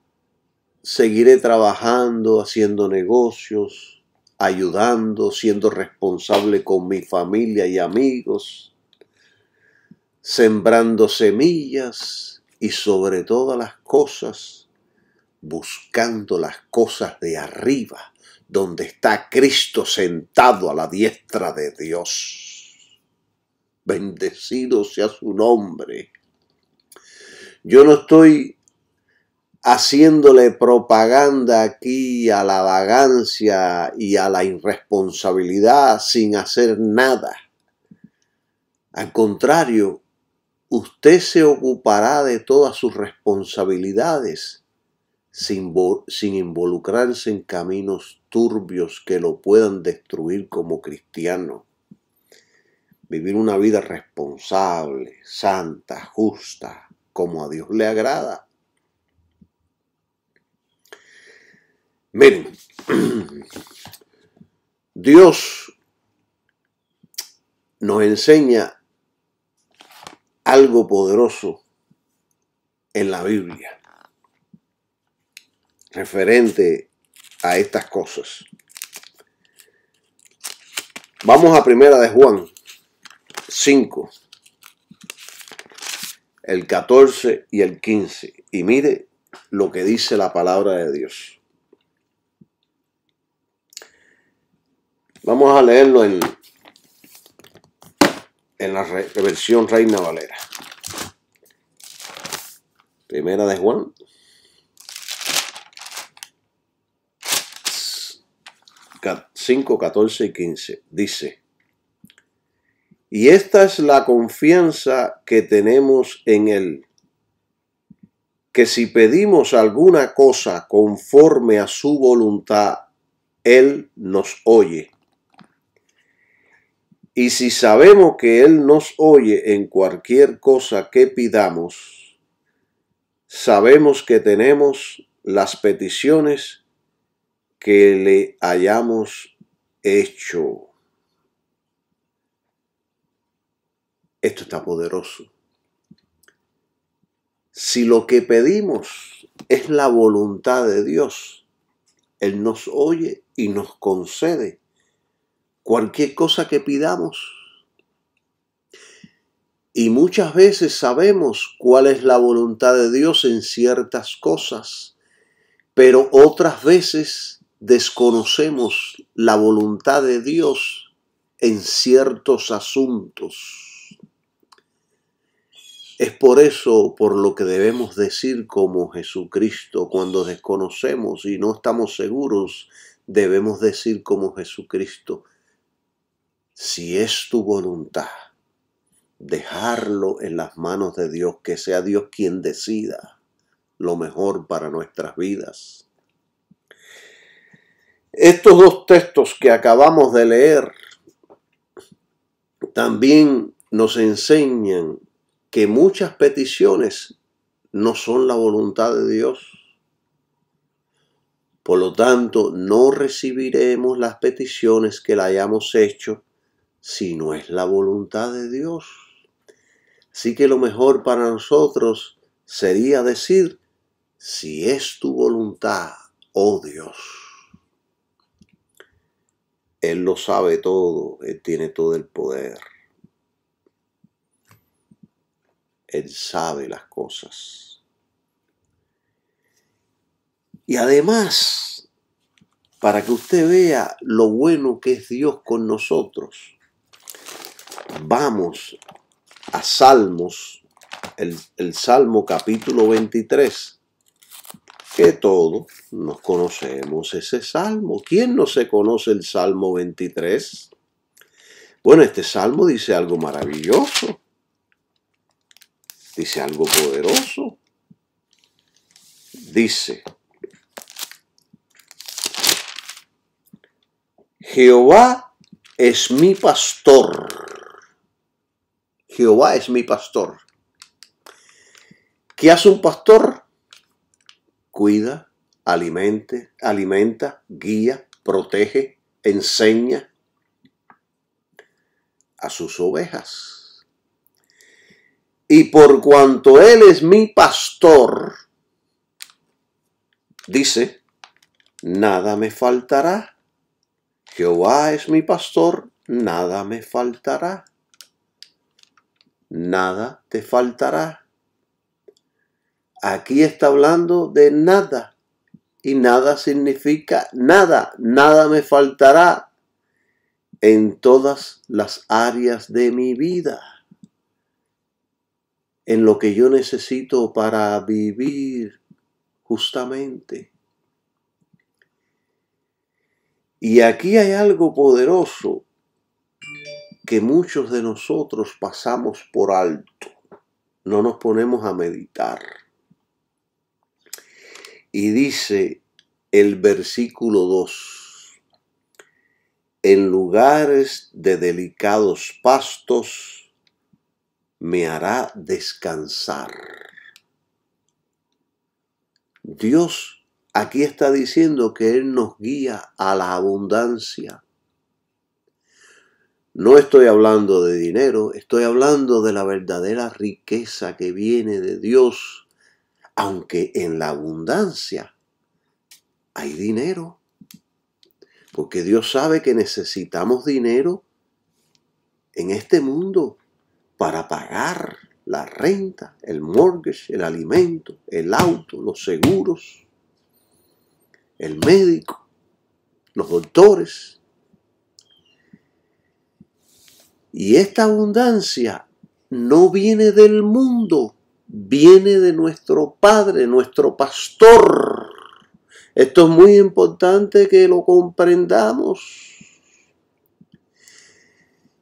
seguiré trabajando, haciendo negocios, ayudando, siendo responsable con mi familia y amigos, sembrando semillas y sobre todas las cosas, buscando las cosas de arriba, donde está Cristo sentado a la diestra de Dios. Bendecido sea su nombre. Yo no estoy haciéndole propaganda aquí a la vagancia y a la irresponsabilidad sin hacer nada. Al contrario, usted se ocupará de todas sus responsabilidades sin involucrarse en caminos turbios que lo puedan destruir como cristiano. Vivir una vida responsable, santa, justa, como a Dios le agrada. Miren, Dios nos enseña algo poderoso en la Biblia referente a estas cosas. Vamos a Primera de Juan 5, el 14 y el 15, y mire lo que dice la palabra de Dios. Vamos a leerlo en la versión Reina Valera. Primera de Juan 5, 14 y 15. Dice: y esta es la confianza que tenemos en Él, que si pedimos alguna cosa conforme a su voluntad, Él nos oye. Y si sabemos que Él nos oye en cualquier cosa que pidamos, sabemos que tenemos las peticiones que le hayamos hecho. Esto está poderoso. Si lo que pedimos es la voluntad de Dios, Él nos oye y nos concede cualquier cosa que pidamos. Y muchas veces sabemos cuál es la voluntad de Dios en ciertas cosas, pero otras veces desconocemos la voluntad de Dios en ciertos asuntos. Es por eso por lo que debemos decir como Jesucristo cuando desconocemos y no estamos seguros debemos decir como Jesucristo: si es tu voluntad, dejarlo en las manos de Dios, que sea Dios quien decida lo mejor para nuestras vidas. Estos dos textos que acabamos de leer también nos enseñan que muchas peticiones no son la voluntad de Dios. Por lo tanto, no recibiremos las peticiones que le hayamos hecho si no es la voluntad de Dios. Así que lo mejor para nosotros sería decir: si es tu voluntad, oh Dios. Él lo sabe todo, Él tiene todo el poder. Él sabe las cosas. Y además, para que usted vea lo bueno que es Dios con nosotros, vamos a Salmos, el Salmo capítulo 23, que todos nos conocemos ese Salmo. ¿Quién no se conoce el Salmo 23? Bueno, este Salmo dice algo maravilloso, dice algo poderoso. Dice: Jehová es mi pastor. Jehová es mi pastor. ¿Qué hace un pastor? Cuida, alimenta, guía, protege, enseña a sus ovejas. Y por cuanto Él es mi pastor, dice, nada me faltará. Jehová es mi pastor, nada me faltará. Nada te faltará. Aquí está hablando de nada. Y nada significa nada. Nada me faltará en todas las áreas de mi vida. En lo que yo necesito para vivir justamente. Y aquí hay algo poderoso que muchos de nosotros pasamos por alto. No nos ponemos a meditar. Y dice el versículo 2: en lugares de delicados pastos me hará descansar. Dios aquí está diciendo que Él nos guía a la abundancia. No estoy hablando de dinero, estoy hablando de la verdadera riqueza que viene de Dios, aunque en la abundancia hay dinero. Porque Dios sabe que necesitamos dinero en este mundo para pagar la renta, el mortgage, el alimento, el auto, los seguros, el médico, los doctores. Y esta abundancia no viene del mundo, viene de nuestro Padre, nuestro pastor. Esto es muy importante que lo comprendamos.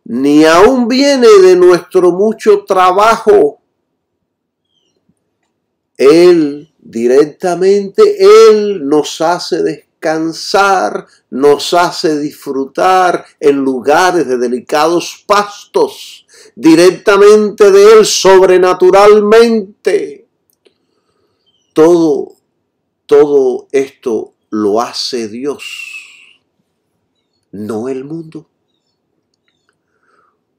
Ni aún viene de nuestro mucho trabajo. Él directamente, Él nos hace descansar, nos hace disfrutar en lugares de delicados pastos, directamente de Él, sobrenaturalmente. Todo esto lo hace Dios, no el mundo.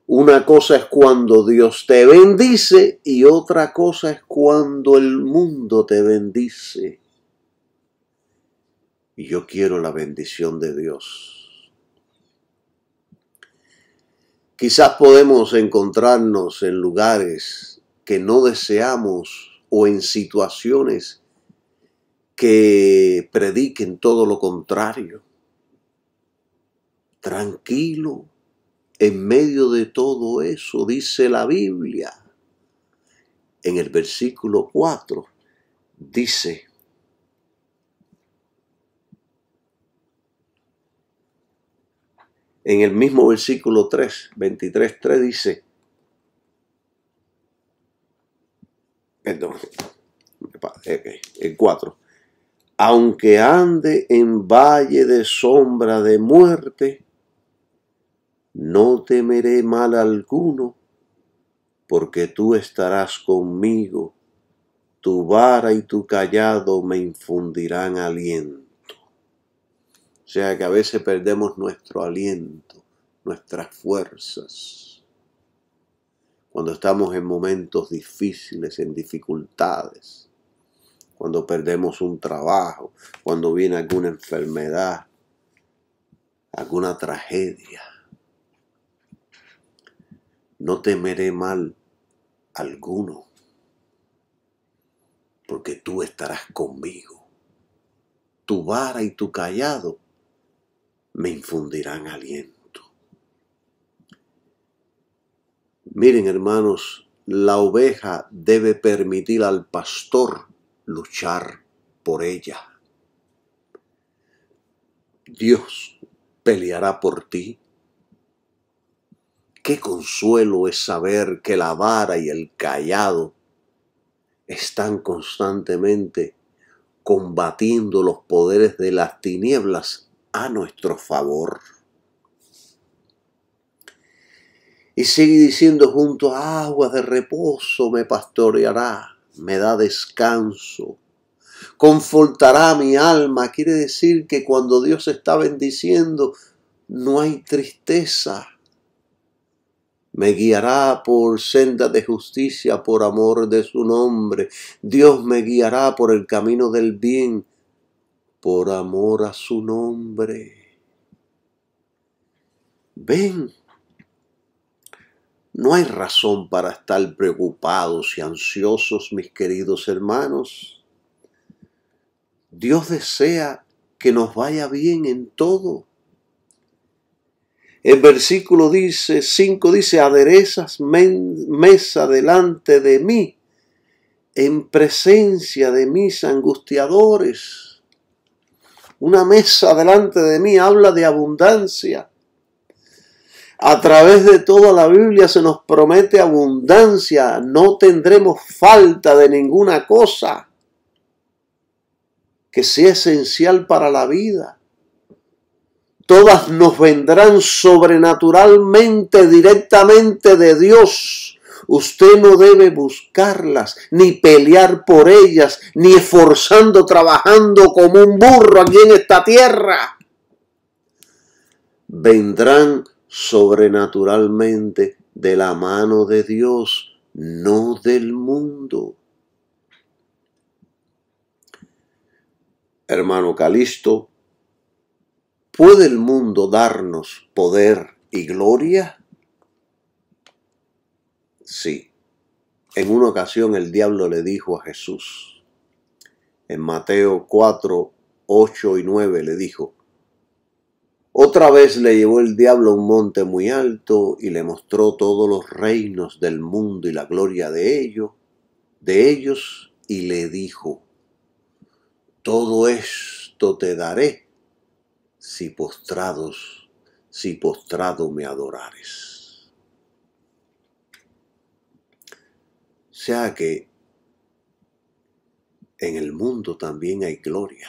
Una cosa es cuando Dios te bendice y otra cosa es cuando el mundo te bendice. Y yo quiero la bendición de Dios. Quizás podemos encontrarnos en lugares que no deseamos o en situaciones que prediquen todo lo contrario. Tranquilo. En medio de todo eso, dice la Biblia, en el versículo 4, dice: En el mismo versículo 3, 23:3 dice, perdón, el 4, aunque ande en valle de sombra de muerte, no temeré mal alguno, porque tú estarás conmigo, tu vara y tu cayado me infundirán aliento. O sea que a veces perdemos nuestro aliento, nuestras fuerzas, cuando estamos en momentos difíciles, en dificultades, cuando perdemos un trabajo, cuando viene alguna enfermedad, alguna tragedia. No temeré mal alguno, porque tú estarás conmigo. Tu vara y tu cayado me infundirán aliento. Miren, hermanos, la oveja debe permitir al pastor luchar por ella. Dios peleará por ti. Qué consuelo es saber que la vara y el cayado están constantemente combatiendo los poderes de las tinieblas a nuestro favor. Y sigue diciendo, junto a aguas de reposo me pastoreará, me da descanso, confortará mi alma. Quiere decir que cuando Dios está bendiciendo, no hay tristeza. Me guiará por sendas de justicia por amor de su nombre. Dios me guiará por el camino del bien por amor a su nombre. Ven, no hay razón para estar preocupados y ansiosos, mis queridos hermanos. Dios desea que nos vaya bien en todo. El versículo 5 dice, aderezas mesa delante de mí, en presencia de mis angustiadores. Una mesa delante de mí habla de abundancia. A través de toda la Biblia se nos promete abundancia. No tendremos falta de ninguna cosa que sea esencial para la vida. Todas nos vendrán sobrenaturalmente, directamente de Dios. Usted no debe buscarlas, ni pelear por ellas, ni esforzando, trabajando como un burro aquí en esta tierra. Vendrán sobrenaturalmente de la mano de Dios, no del mundo. Hermano Calixto, ¿puede el mundo darnos poder y gloria? Sí. En una ocasión el diablo le dijo a Jesús, en Mateo 4, 8 y 9 le dijo, otra vez le llevó el diablo a un monte muy alto y le mostró todos los reinos del mundo y la gloria de ellos, y le dijo, todo esto te daré si postrado me adorares. O sea que en el mundo también hay gloria.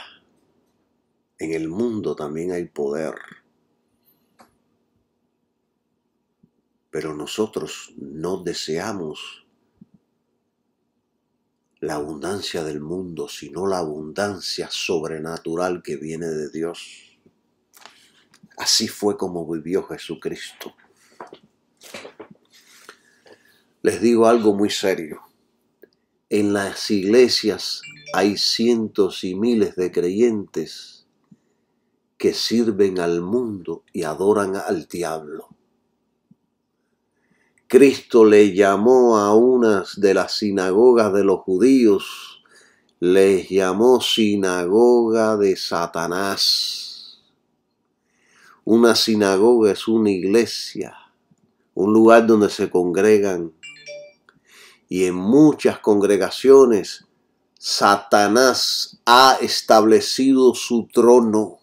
En el mundo también hay poder. Pero nosotros no deseamos la abundancia del mundo, sino la abundancia sobrenatural que viene de Dios. Así fue como vivió Jesucristo. Les digo algo muy serio. En las iglesias hay cientos y miles de creyentes que sirven al mundo y adoran al diablo. Cristo le llamó a unas de las sinagogas de los judíos, les llamó sinagoga de Satanás. Una sinagoga es una iglesia, un lugar donde se congregan. Y en muchas congregaciones, Satanás ha establecido su trono.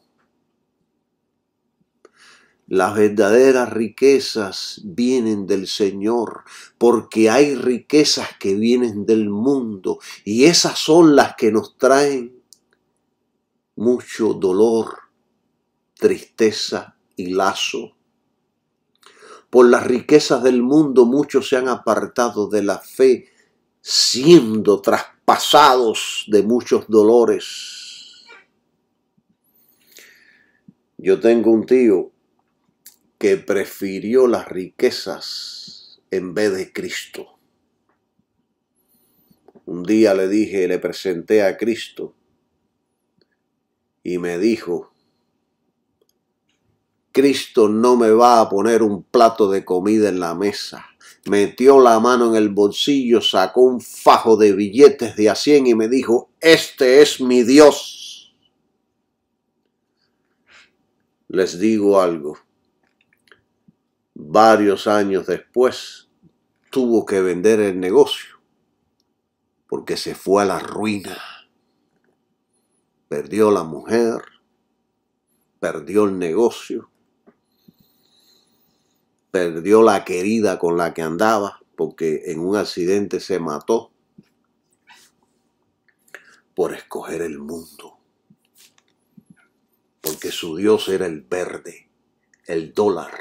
Las verdaderas riquezas vienen del Señor, porque hay riquezas que vienen del mundo y esas son las que nos traen mucho dolor, tristeza y lazo. Por las riquezas del mundo muchos se han apartado de la fe, siendo traspasados de muchos dolores. Yo tengo un tío que prefirió las riquezas en vez de Cristo. Un día le presenté a Cristo y me dijo: Cristo no me va a poner un plato de comida en la mesa. Metió la mano en el bolsillo, sacó un fajo de billetes de a 100 y me dijo: este es mi Dios. Les digo algo. Varios años después tuvo que vender el negocio porque se fue a la ruina. Perdió la mujer, perdió el negocio, perdió la querida con la que andaba porque en un accidente se mató por escoger el mundo. Porque su Dios era el verde, el dólar.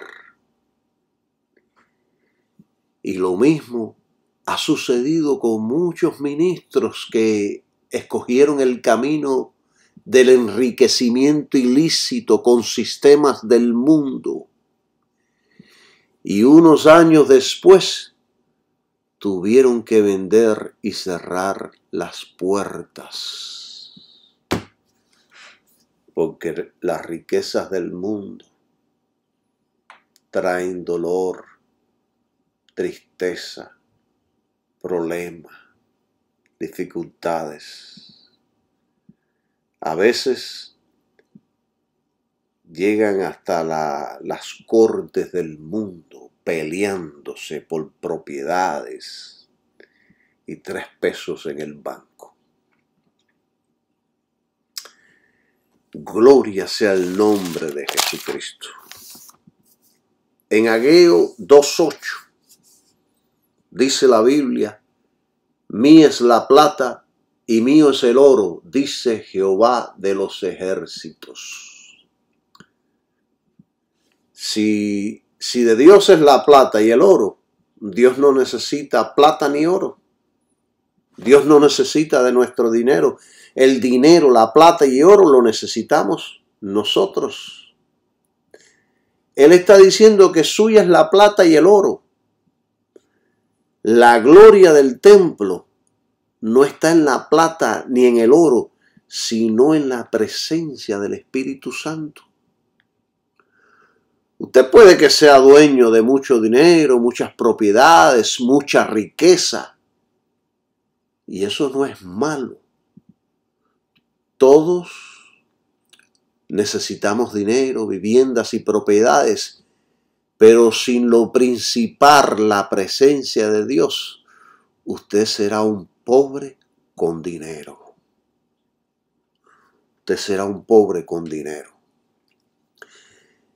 Y lo mismo ha sucedido con muchos ministros que escogieron el camino del enriquecimiento ilícito con sistemas del mundo. Y unos años después tuvieron que vender y cerrar las puertas. Porque las riquezas del mundo traen dolor, tristeza, problemas, dificultades. A veces llegan hasta las cortes del mundo peleándose por propiedades y 3 pesos en el banco. Gloria sea el nombre de Jesucristo. En Ageo 2:8 dice la Biblia: mía es la plata y mío es el oro, dice Jehová de los ejércitos. Si de Dios es la plata y el oro, Dios no necesita plata ni oro. Dios no necesita de nuestro dinero. El dinero, la plata y oro lo necesitamos nosotros. Él está diciendo que suya es la plata y el oro. La gloria del templo no está en la plata ni en el oro, sino en la presencia del Espíritu Santo. Usted puede que sea dueño de mucho dinero, muchas propiedades, mucha riqueza, y eso no es malo. Todos necesitamos dinero, viviendas y propiedades, pero sin lo principal, la presencia de Dios, usted será un pobre con dinero. Usted será un pobre con dinero.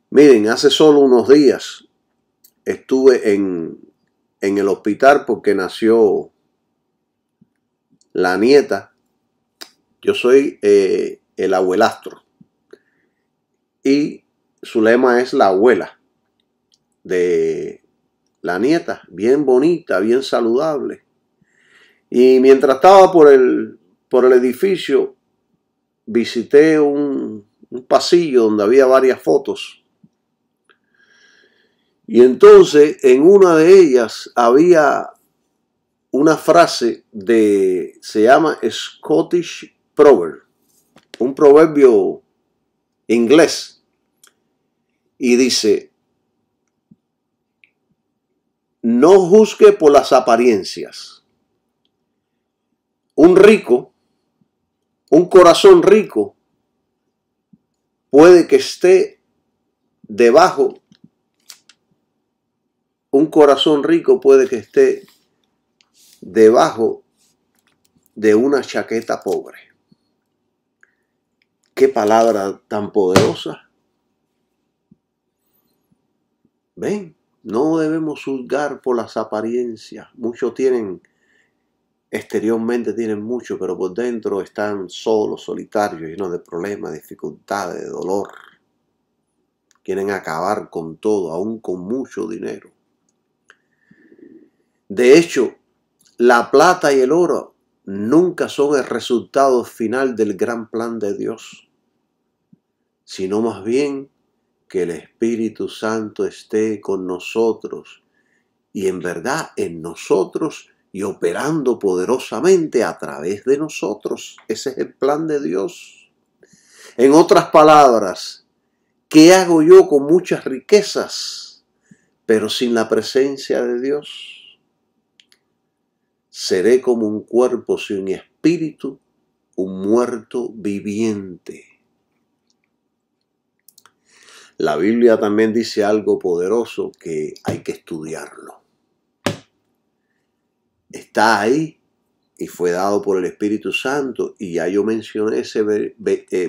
Miren, hace solo unos días estuve en el hospital porque nació la nieta. Yo soy el abuelastro y su lema es la abuela de la nieta, bien bonita, bien saludable. Y mientras estaba por el edificio, visité un pasillo donde había varias fotos. Y entonces en una de ellas había una frase se llama Scottish Proverb, un proverbio inglés. Y dice: no juzgue por las apariencias. Un corazón rico puede que esté debajo. Un corazón rico puede que esté debajo de una chaqueta pobre. Qué palabra tan poderosa. ¿Ven? No debemos juzgar por las apariencias. Muchos exteriormente tienen mucho, pero por dentro están solos, solitarios, llenos de problemas, dificultades, de dolor. Quieren acabar con todo, aún con mucho dinero. De hecho, la plata y el oro nunca son el resultado final del gran plan de Dios, sino más bien que el Espíritu Santo esté con nosotros y en verdad en nosotros y operando poderosamente a través de nosotros. Ese es el plan de Dios. En otras palabras, ¿qué hago yo con muchas riquezas, pero sin la presencia de Dios? Seré como un cuerpo sin espíritu, un muerto viviente. La Biblia también dice algo poderoso que hay que estudiarlo. Está ahí y fue dado por el Espíritu Santo, y ya yo mencioné ese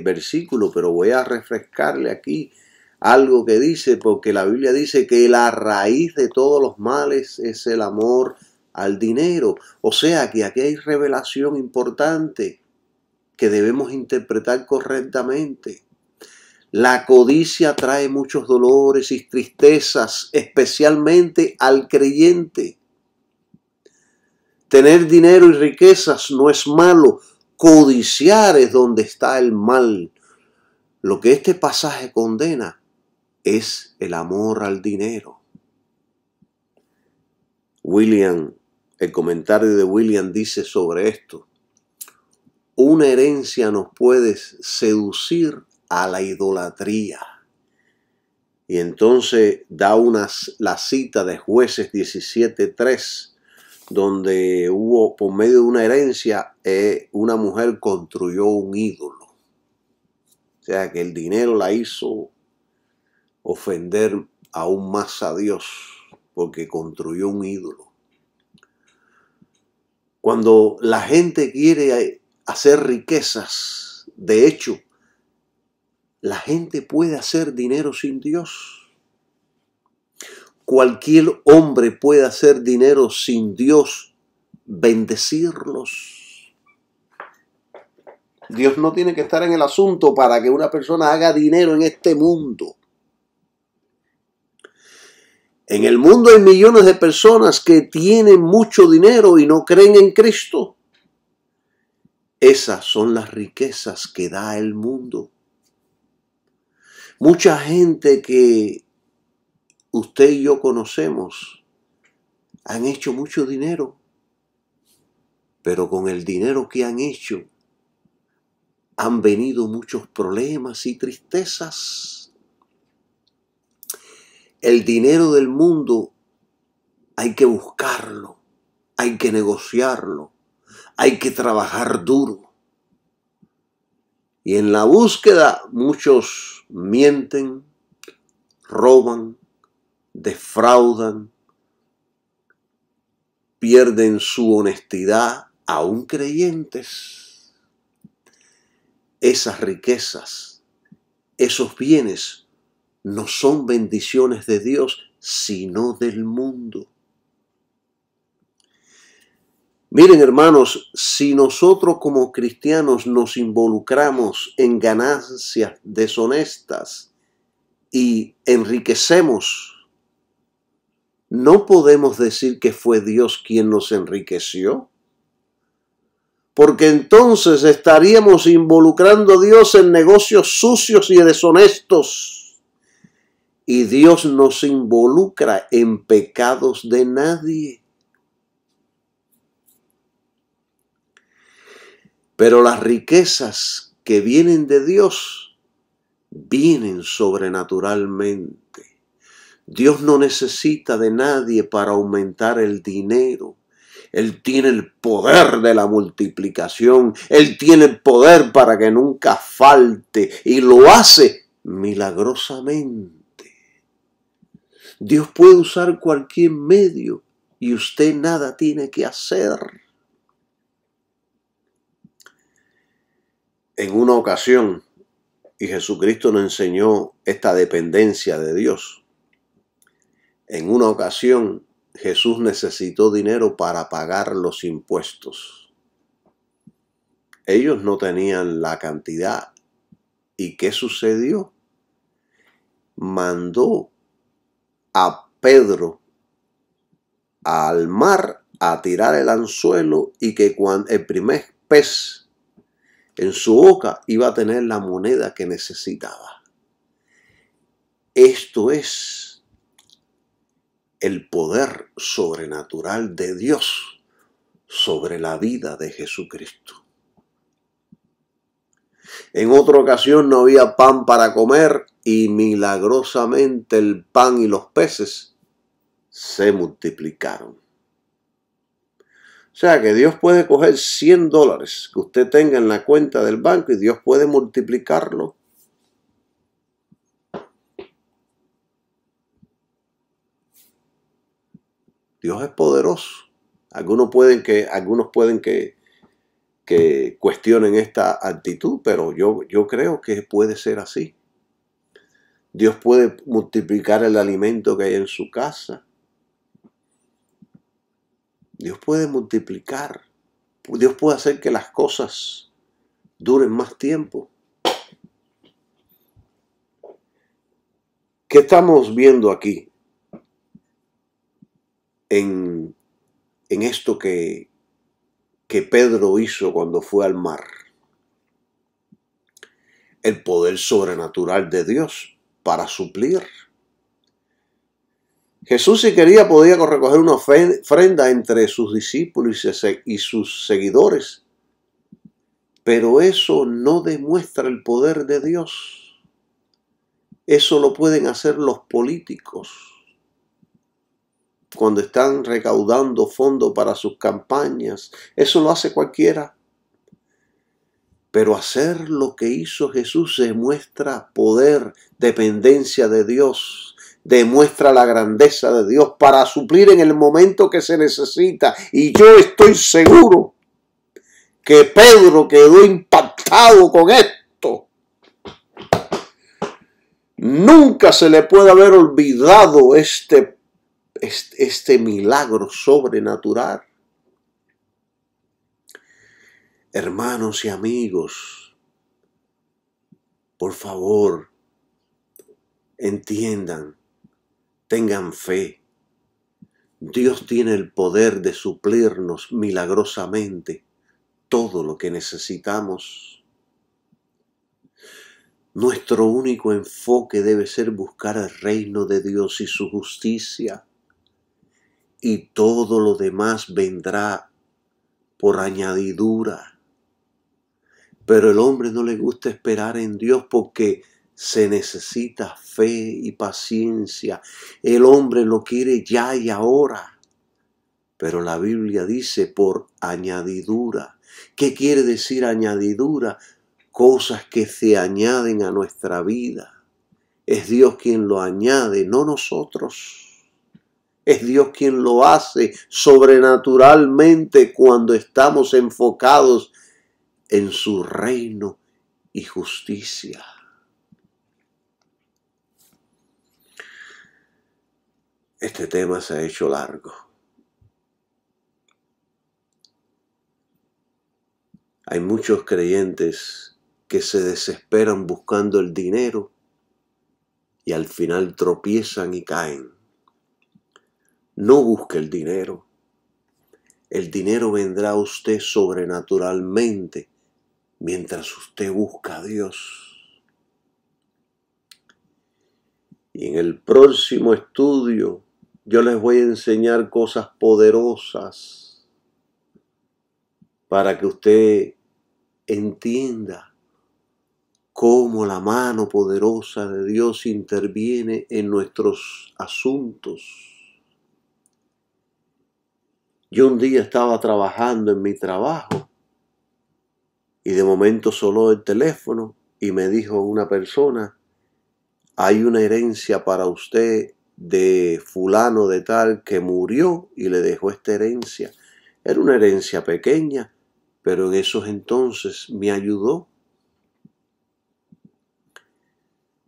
versículo, pero voy a refrescarle aquí algo que dice, porque la Biblia dice que la raíz de todos los males es el amor al dinero. O sea que aquí hay revelación importante que debemos interpretar correctamente. La codicia trae muchos dolores y tristezas, especialmente al creyente. Tener dinero y riquezas no es malo. Codiciar es donde está el mal. Lo que este pasaje condena es el amor al dinero. El comentario de William dice sobre esto: una herencia nos puede seducir a la idolatría. Y entonces da la cita de Jueces 17:3, donde hubo, por medio de una herencia, una mujer construyó un ídolo. O sea que el dinero la hizo ofender aún más a Dios, porque construyó un ídolo. Cuando la gente quiere hacer riquezas, de hecho, la gente puede hacer dinero sin Dios. Cualquier hombre puede hacer dinero sin Dios bendecirlos. Dios no tiene que estar en el asunto para que una persona haga dinero en este mundo. En el mundo hay millones de personas que tienen mucho dinero y no creen en Cristo. Esas son las riquezas que da el mundo. Mucha gente que usted y yo conocemos han hecho mucho dinero, pero con el dinero que han hecho han venido muchos problemas y tristezas. El dinero del mundo hay que buscarlo, hay que negociarlo, hay que trabajar duro. Y en la búsqueda muchos mienten, roban, defraudan, pierden su honestidad, aún creyentes. Esas riquezas, esos bienes, no son bendiciones de Dios, sino del mundo. Miren, hermanos, si nosotros como cristianos nos involucramos en ganancias deshonestas y enriquecemos, no podemos decir que fue Dios quien nos enriqueció, porque entonces estaríamos involucrando a Dios en negocios sucios y deshonestos. Y Dios no se involucra en pecados de nadie. Pero las riquezas que vienen de Dios vienen sobrenaturalmente. Dios no necesita de nadie para aumentar el dinero. Él tiene el poder de la multiplicación. Él tiene el poder para que nunca falte y lo hace milagrosamente. Dios puede usar cualquier medio y usted nada tiene que hacer. En una ocasión, y Jesucristo nos enseñó esta dependencia de Dios, En una ocasión, Jesús necesitó dinero para pagar los impuestos. Ellos no tenían la cantidad. ¿Y qué sucedió? Mandó a Pedro al mar a tirar el anzuelo y que cuando el primer pez en su boca iba a tener la moneda que necesitaba. Esto es el poder sobrenatural de Dios sobre la vida de Jesucristo. En otra ocasión no había pan para comer y milagrosamente el pan y los peces se multiplicaron. O sea que Dios puede coger $100 que usted tenga en la cuenta del banco y Dios puede multiplicarlo. Dios es poderoso. Algunos pueden que cuestionen esta actitud, pero yo creo que puede ser así. Dios puede multiplicar el alimento que hay en su casa. Dios puede multiplicar. Dios puede hacer que las cosas duren más tiempo. ¿Qué estamos viendo aquí? En esto que Pedro hizo cuando fue al mar. El poder sobrenatural de Dios para suplir. Jesús, si quería, podía recoger una ofrenda entre sus discípulos y sus seguidores. Pero eso no demuestra el poder de Dios. Eso lo pueden hacer los políticos cuando están recaudando fondos para sus campañas. Eso lo hace cualquiera. Pero hacer lo que hizo Jesús demuestra poder, dependencia de Dios. Demuestra la grandeza de Dios para suplir en el momento que se necesita. Y yo estoy seguro que Pedro quedó impactado con esto. Nunca se le puede haber olvidado este milagro sobrenatural. Hermanos y amigos, por favor, entiendan, tengan fe. Dios tiene el poder de suplirnos milagrosamente todo lo que necesitamos. Nuestro único enfoque debe ser buscar el reino de Dios y su justicia, y todo lo demás vendrá por añadidura. Pero el hombre no le gusta esperar en Dios porque se necesita fe y paciencia. El hombre lo quiere ya y ahora. Pero la Biblia dice por añadidura. ¿Qué quiere decir añadidura? Cosas que se añaden a nuestra vida. Es Dios quien lo añade, no nosotros. Es Dios quien lo hace sobrenaturalmente cuando estamos enfocados en su reino y justicia. Este tema se ha hecho largo. Hay muchos creyentes que se desesperan buscando el dinero y al final tropiezan y caen. No busque el dinero. El dinero vendrá a usted sobrenaturalmente mientras usted busca a Dios. Y en el próximo estudio yo les voy a enseñar cosas poderosas para que usted entienda cómo la mano poderosa de Dios interviene en nuestros asuntos. Yo un día estaba trabajando en mi trabajo y de momento sonó el teléfono y me dijo una persona: hay una herencia para usted de fulano de tal que murió y le dejó esta herencia. Era una herencia pequeña, pero en esos entonces me ayudó.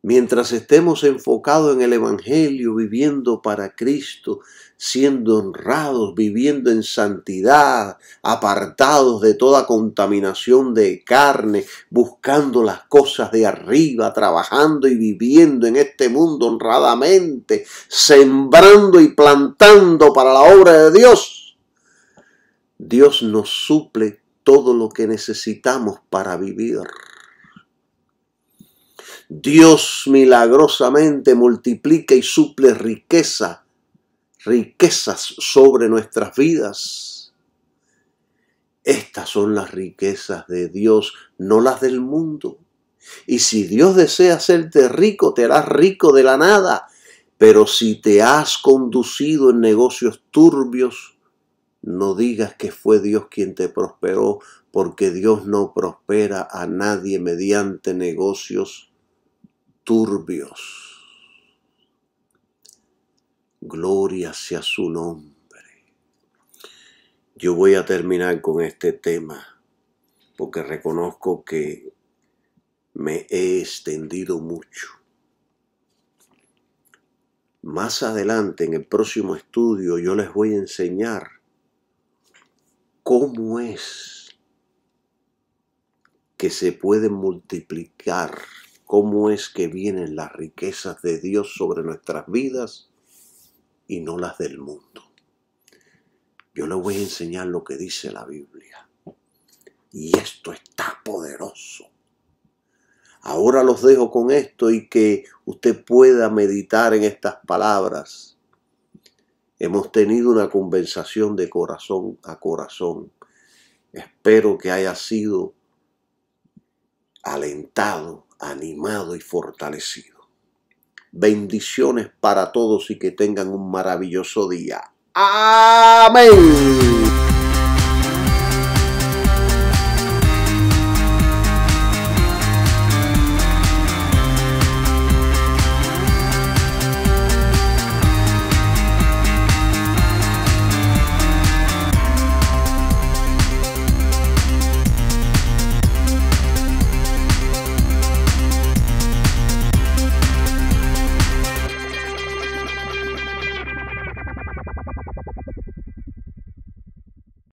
Mientras estemos enfocados en el Evangelio, viviendo para Cristo, siendo honrados, viviendo en santidad, apartados de toda contaminación de carne, buscando las cosas de arriba, trabajando y viviendo en este mundo honradamente, sembrando y plantando para la obra de Dios, Dios nos suple todo lo que necesitamos para vivir. Dios milagrosamente multiplica y suple riquezas sobre nuestras vidas. Estas son las riquezas de Dios, no las del mundo. Y si Dios desea hacerte rico, te harás rico de la nada. Pero si te has conducido en negocios turbios, no digas que fue Dios quien te prosperó, porque Dios no prospera a nadie mediante negocios turbios. Gloria sea su nombre. Yo voy a terminar con este tema porque reconozco que me he extendido mucho. Más adelante en el próximo estudio yo les voy a enseñar cómo es que se pueden multiplicar, cómo es que vienen las riquezas de Dios sobre nuestras vidas y no las del mundo. Yo les voy a enseñar lo que dice la Biblia. Y esto está poderoso. Ahora los dejo con esto y que usted pueda meditar en estas palabras. Hemos tenido una conversación de corazón a corazón. Espero que haya sido alentado, animado y fortalecido. Bendiciones para todos y que tengan un maravilloso día. Amén.